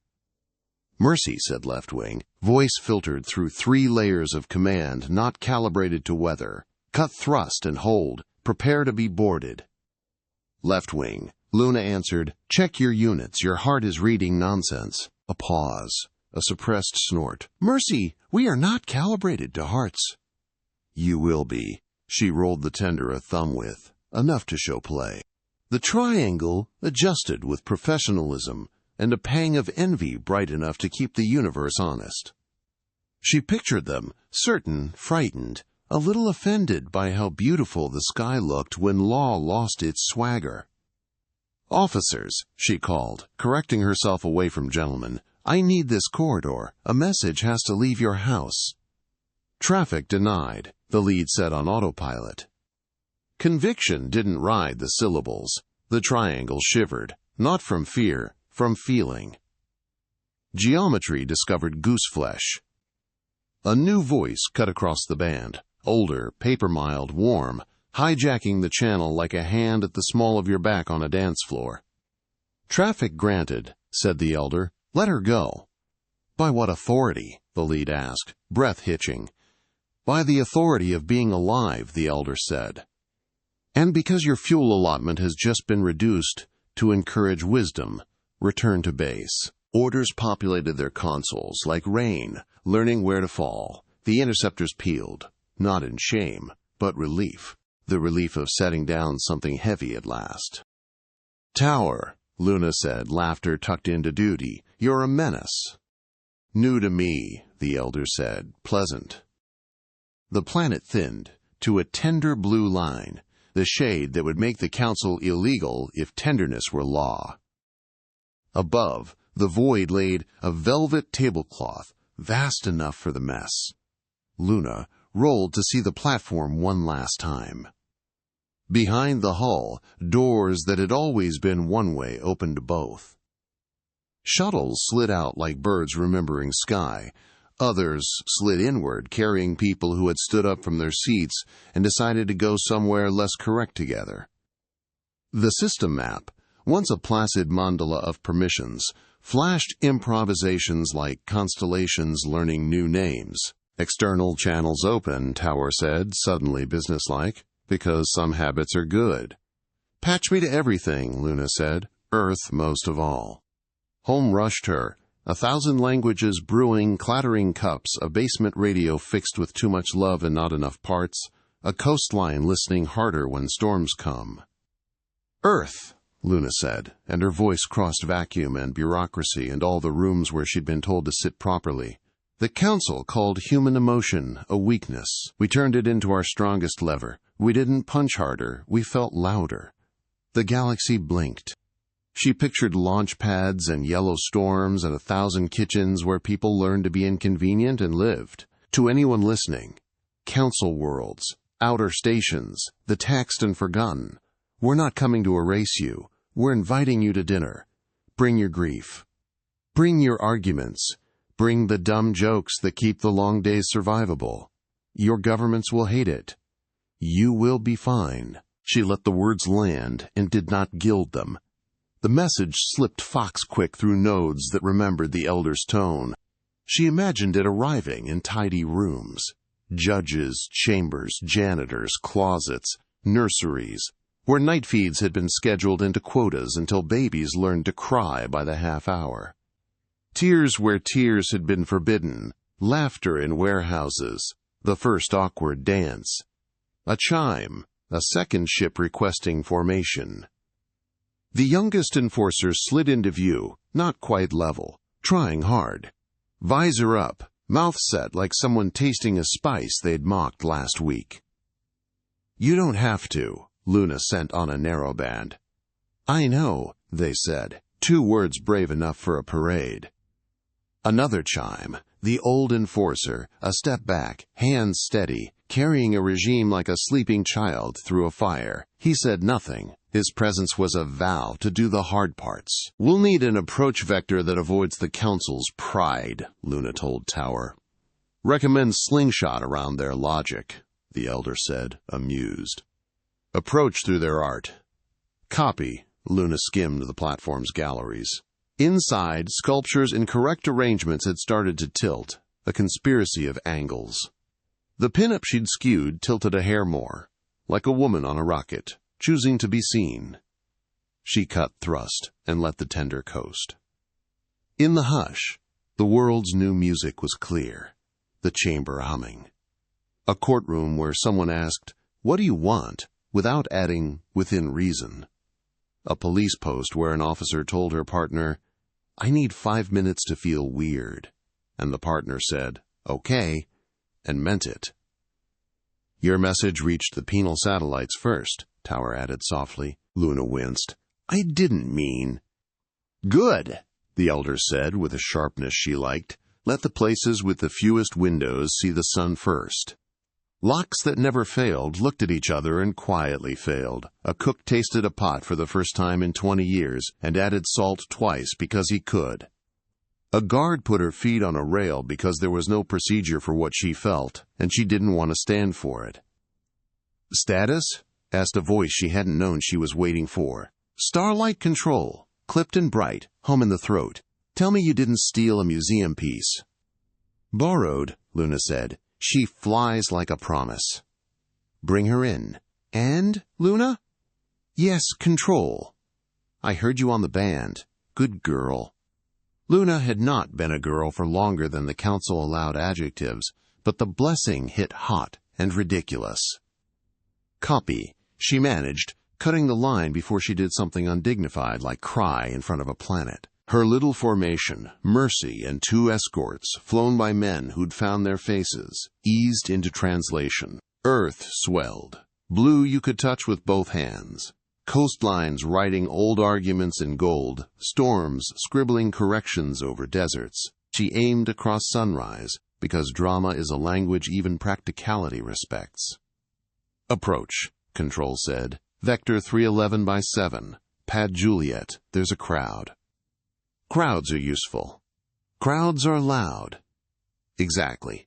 Mercy, said Left Wing, voice filtered through 3 layers of command not calibrated to weather. Cut thrust and hold. Prepare to be boarded. Left Wing. Luna answered, check your units. Your heart is reading nonsense. A pause. A suppressed snort. Mercy, we are not calibrated to hearts. You will be. She rolled the tender a thumb with, enough to show play. The triangle adjusted with professionalism and a pang of envy bright enough to keep the universe honest. She pictured them, certain, frightened, a little offended by how beautiful the sky looked when law lost its swagger. Officers, she called, correcting herself away from gentlemen. I need this corridor. A message has to leave your house. Traffic denied, the lead said on autopilot. Conviction didn't ride the syllables. The triangle shivered, not from fear, from feeling. Geometry discovered gooseflesh. A new voice cut across the band, older, paper-mild, warm, hijacking the channel like a hand at the small of your back on a dance floor. Traffic granted, said the elder. Let her go. By what authority? The lead asked, breath hitching. By the authority of being alive, the elder said. And because your fuel allotment has just been reduced to encourage wisdom, return to base. Orders populated their consoles like rain, learning where to fall. The interceptors peeled, not in shame, but relief. The relief of setting down something heavy at last. Tower, Luna said, laughter tucked into duty. You're a menace. New to me, the elder said, pleasant. The planet thinned to a tender blue line, the shade that would make the Council illegal if tenderness were law. Above, the void laid a velvet tablecloth, vast enough for the mess. Luna rolled to see the platform one last time. Behind the hull, doors that had always been one way opened both. Shuttles slid out like birds remembering sky. Others slid inward, carrying people who had stood up from their seats and decided to go somewhere less correct together. The system map, once a placid mandala of permissions, flashed improvisations like constellations learning new names. External channels open, Tower said, suddenly businesslike, because some habits are good. Patch me to everything, Luna said, Earth most of all. Home rushed her, 1,000 languages brewing, clattering cups, a basement radio fixed with too much love and not enough parts, a coastline listening harder when storms come. Earth, Luna said, and her voice crossed vacuum and bureaucracy and all the rooms where she'd been told to sit properly. The Council called human emotion a weakness. We turned it into our strongest lever. We didn't punch harder, we felt louder. The galaxy blinked. She pictured launch pads and yellow storms and 1,000 kitchens where people learned to be inconvenient and lived. To anyone listening, Council worlds, outer stations, the taxed and forgotten. We're not coming to erase you. We're inviting you to dinner. Bring your grief. Bring your arguments. Bring the dumb jokes that keep the long days survivable. Your governments will hate it. You will be fine. She let the words land and did not gild them. The message slipped fox-quick through nodes that remembered the elder's tone. She imagined it arriving in tidy rooms. Judges, chambers, janitors, closets, nurseries, where night feeds had been scheduled into quotas until babies learned to cry by the half hour. Tears where tears had been forbidden, laughter in warehouses, the first awkward dance. A chime, a second ship requesting formation. The youngest enforcer slid into view, not quite level, trying hard. Visor up, mouth set like someone tasting a spice they'd mocked last week. You don't have to, Luna sent on a narrowband. I know, they said, 2 words brave enough for a parade. Another chime, the old enforcer, a step back, hands steady, carrying a regime like a sleeping child through a fire. He said nothing. His presence was a vow to do the hard parts. We'll need an approach vector that avoids the Council's pride, Luna told Tower. Recommend slingshot around their logic, the elder said, amused. Approach through their art. Copy, Luna skimmed the platform's galleries. Inside, sculptures in correct arrangements had started to tilt, a conspiracy of angles. The pin-up she'd skewed tilted a hair more, like a woman on a rocket, choosing to be seen. She cut thrust and let the tender coast. In the hush, the world's new music was clear, the chamber humming. A courtroom where someone asked, "What do you want?" without adding, "within reason." A police post where an officer told her partner, "I need 5 minutes to feel weird," and the partner said, "Okay," and meant it. Your message reached the penal satellites first, Tower added softly. Luna winced. I didn't mean. Good, the elder said with a sharpness she liked. Let the places with the fewest windows see the sun first. Locks that never failed looked at each other and quietly failed. A cook tasted a pot for the first time in 20 years and added salt twice because he could. A guard put her feet on a rail because there was no procedure for what she felt, and she didn't want to stand for it. Status? Asked a voice she hadn't known she was waiting for. Starlight Control, clipped and bright, home in the throat. Tell me you didn't steal a museum piece. Borrowed, Luna said. She flies like a promise. Bring her in. And, Luna? Yes, Control. I heard you on the band. Good girl. Luna had not been a girl for longer than the Council allowed adjectives, but the blessing hit hot and ridiculous. Copy, she managed, cutting the line before she did something undignified like cry in front of a planet. Her little formation, Mercy and 2 escorts, flown by men who'd found their faces, eased into translation. Earth swelled. Blue you could touch with both hands. Coastlines writing old arguments in gold, storms scribbling corrections over deserts. She aimed across sunrise, because drama is a language even practicality respects. Approach, Control said. Vector 311 by 7. Pad Juliet, there's a crowd. Crowds are useful. Crowds are loud. Exactly.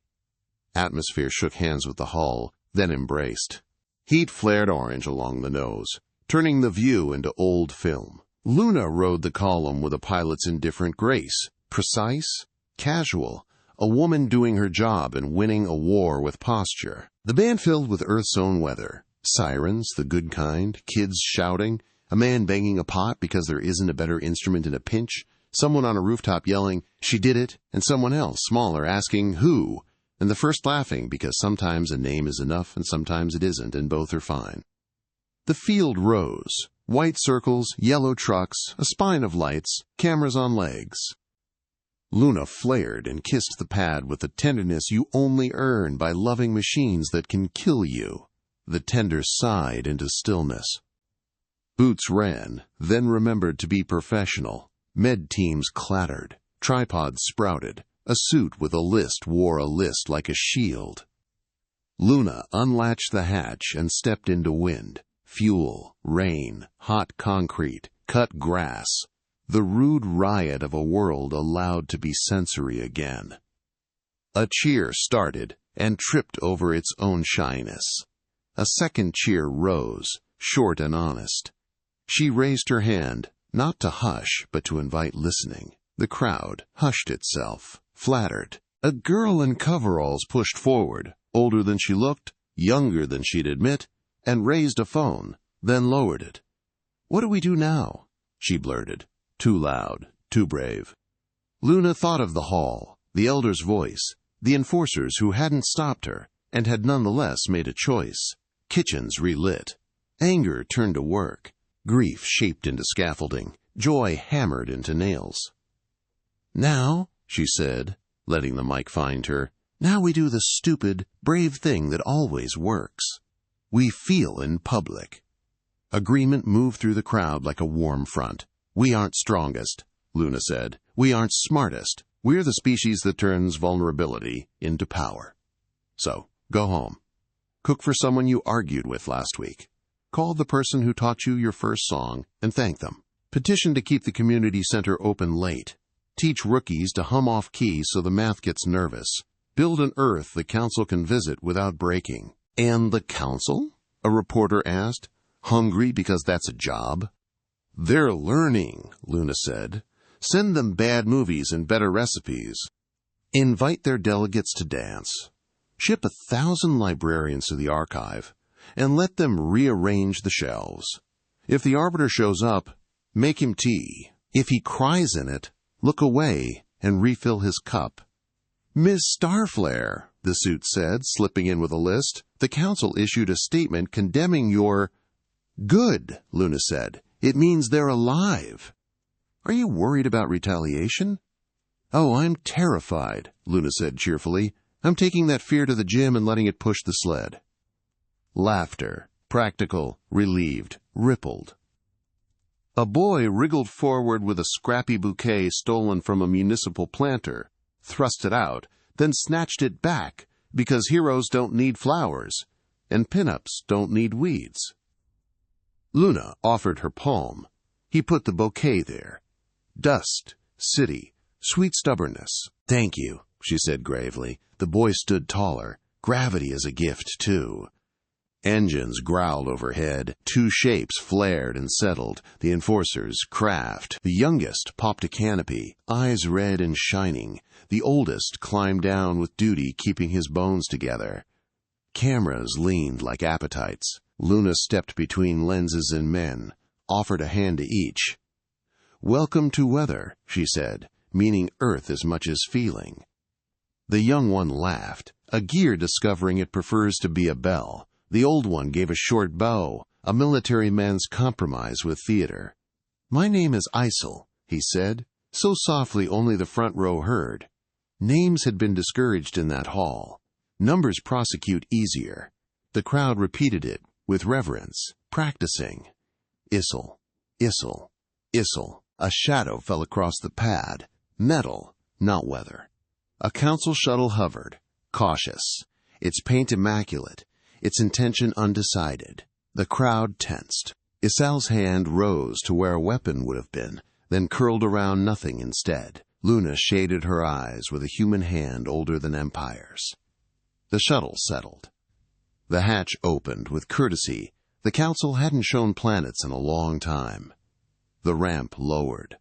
Atmosphere shook hands with the hull, then embraced. Heat flared orange along the nose, turning the view into old film. Luna rode the column with a pilot's indifferent grace. Precise, casual, a woman doing her job and winning a war with posture. The band filled with Earth's own weather. Sirens, the good kind, kids shouting, a man banging a pot because there isn't a better instrument in a pinch, someone on a rooftop yelling, "She did it," and someone else, smaller, asking, "Who?" and the first laughing because sometimes a name is enough and sometimes it isn't, and both are fine. The field rose. White circles, yellow trucks, a spine of lights, cameras on legs. Luna flared and kissed the pad with the tenderness you only earn by loving machines that can kill you. The tender sighed into stillness. Boots ran, then remembered to be professional. Med teams clattered. Tripods sprouted. A suit with a list wore a list like a shield. Luna unlatched the hatch and stepped into wind, fuel, rain, hot concrete, cut grass, the rude riot of a world allowed to be sensory again. A cheer started and tripped over its own shyness. A second cheer rose, short and honest. She raised her hand, not to hush, but to invite listening. The crowd hushed itself, flattered. A girl in coveralls pushed forward, older than she looked, younger than she'd admit, and raised a phone, then lowered it. "What do we do now?" she blurted. Too loud, too brave. Luna thought of the hall, the elder's voice, the enforcers who hadn't stopped her, and had nonetheless made a choice. Kitchens relit. Anger turned to work. Grief shaped into scaffolding. Joy hammered into nails. "Now," she said, letting the mic find her, "now we do the stupid, brave thing that always works. We feel in public." Agreement moved through the crowd like a warm front. "We aren't strongest," Luna said. "We aren't smartest. We're the species that turns vulnerability into power. So, go home. Cook for someone you argued with last week. Call the person who taught you your first song and thank them. Petition to keep the community center open late. Teach rookies to hum off key so the math gets nervous. Build an Earth the council can visit without breaking." "And the council?" a reporter asked, hungry because that's a job. "They're learning," Luna said. "Send them bad movies and better recipes. Invite their delegates to dance. Ship 1,000 librarians to the archive, and let them rearrange the shelves. If the Arbiter shows up, make him tea. If he cries in it, look away and refill his cup." "Ms. Starflare," the suit said, slipping in with a list, "the council issued a statement condemning your—" "Good," Luna said. "It means they're alive." "Are you worried about retaliation?" "Oh, I'm terrified," Luna said cheerfully. "I'm taking that fear to the gym and letting it push the sled." Laughter, practical, relieved, rippled. A boy wriggled forward with a scrappy bouquet stolen from a municipal planter, thrust it out, then snatched it back, because heroes don't need flowers, and pinups don't need weeds. Luna offered her palm. He put the bouquet there. Dust, city, sweet stubbornness. "Thank you," she said gravely. The boy stood taller. Gravity is a gift, too. Engines growled overhead. Two shapes flared and settled. The enforcers, Craft. The youngest popped a canopy, eyes red and shining. The oldest climbed down with duty, keeping his bones together. Cameras leaned like appetites. Luna stepped between lenses and men, offered a hand to each. "Welcome to weather," she said, meaning Earth as much as feeling. The young one laughed, a gear discovering it prefers to be a bell. The old one gave a short bow, a military man's compromise with theater. "My name is Isel," he said, so softly only the front row heard. Names had been discouraged in that hall. Numbers prosecute easier. The crowd repeated it, with reverence, practicing. Isel, Isel, Isel. A shadow fell across the pad. Metal, not weather. A council shuttle hovered, cautious, its paint immaculate, its intention undecided. The crowd tensed. Isel's hand rose to where a weapon would have been, then curled around nothing instead. Luna shaded her eyes with a human hand older than empires. The shuttle settled. The hatch opened with courtesy. The council hadn't shown planets in a long time. The ramp lowered.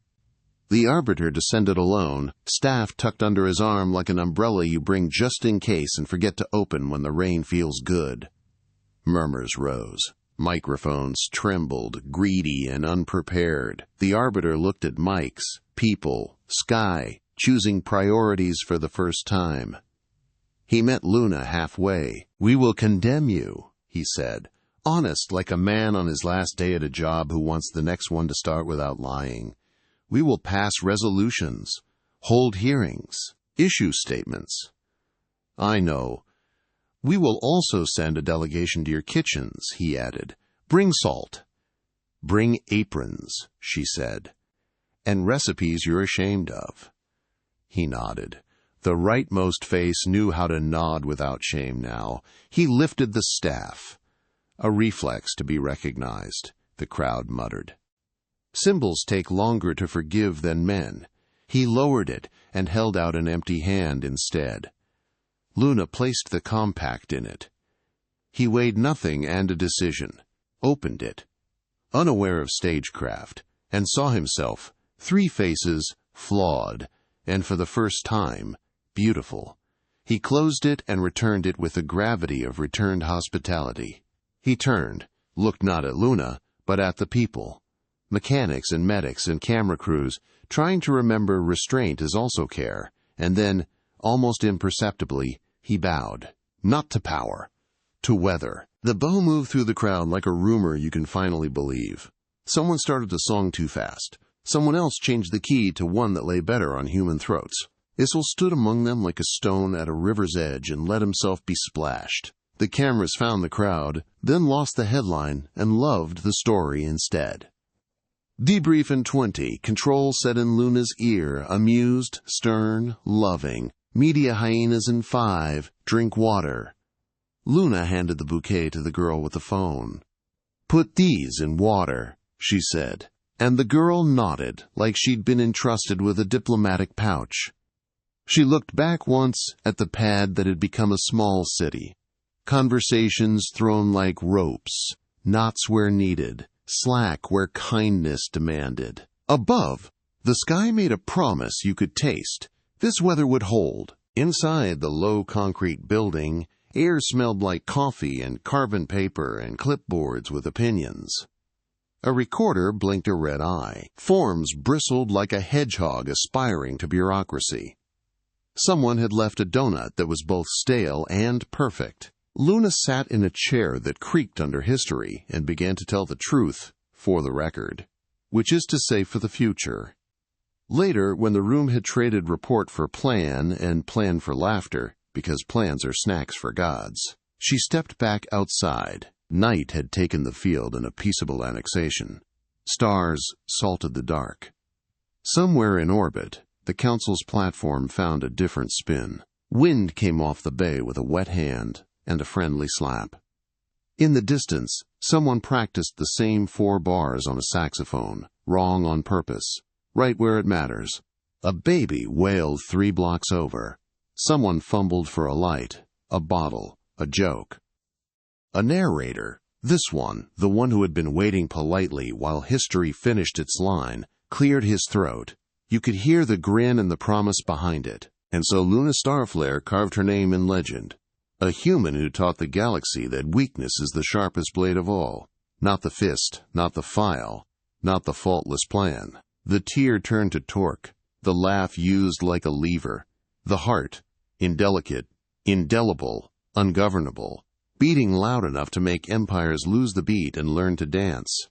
The Arbiter descended alone, staff tucked under his arm like an umbrella you bring just in case and forget to open when the rain feels good. Murmurs rose. Microphones trembled, greedy and unprepared. The Arbiter looked at mics, people, sky, choosing priorities for the first time. He met Luna halfway. "We will condemn you," he said, honest like a man on his last day at a job who wants the next one to start without lying. "We will pass resolutions, hold hearings, issue statements." "I know. We will also send a delegation to your kitchens," he added. "Bring salt." "Bring aprons," she said. "And recipes you're ashamed of." He nodded. The rightmost face knew how to nod without shame now. He lifted the staff. A reflex to be recognized, the crowd muttered. Symbols take longer to forgive than men. He lowered it and held out an empty hand instead. Luna placed the compact in it. He weighed nothing and a decision, opened it, unaware of stagecraft, and saw himself, 3 faces, flawed, and for the first time, beautiful. He closed it and returned it with the gravity of returned hospitality. He turned, looked not at Luna, but at the people. Mechanics and medics and camera crews, trying to remember restraint is also care, and then, almost imperceptibly, he bowed. Not to power, to weather. The bow moved through the crowd like a rumor you can finally believe. Someone started a song too fast. Someone else changed the key to one that lay better on human throats. Issel stood among them like a stone at a river's edge and let himself be splashed. The cameras found the crowd, then lost the headline and loved the story instead. Debrief in 20, Control said in Luna's ear, amused, stern, loving. Media hyenas in 5, drink water. Luna handed the bouquet to the girl with the phone. Put these in water, she said, and the girl nodded like she'd been entrusted with a diplomatic pouch. She looked back once at the pad that had become a small city. Conversations thrown like ropes, knots where needed, slack where kindness demanded. Above, the sky made a promise you could taste. This weather would hold. Inside the low concrete building, air smelled like coffee and carbon paper and clipboards with opinions. A recorder blinked a red eye. Forms bristled like a hedgehog aspiring to bureaucracy. Someone had left a donut that was both stale and perfect. Luna sat in a chair that creaked under history and began to tell the truth, for the record, which is to say for the future. Later, when the room had traded report for plan and plan for laughter, because plans are snacks for gods, she stepped back outside. Night had taken the field in a peaceable annexation. Stars salted the dark. Somewhere in orbit, the Council's platform found a different spin. Wind came off the bay with a wet hand and a friendly slap. In the distance, someone practiced the same 4 bars on a saxophone, wrong on purpose, right where it matters. A baby wailed 3 blocks over. Someone fumbled for a light, a bottle, a joke. A narrator, this one, the one who had been waiting politely while history finished its line, cleared his throat. You could hear the grin and the promise behind it. And so Luna Starflare carved her name in legend. A human who taught the galaxy that weakness is the sharpest blade of all. Not the fist, not the file, not the faultless plan. The tear turned to torque, the laugh used like a lever. The heart, indelicate, indelible, ungovernable, beating loud enough to make empires lose the beat and learn to dance.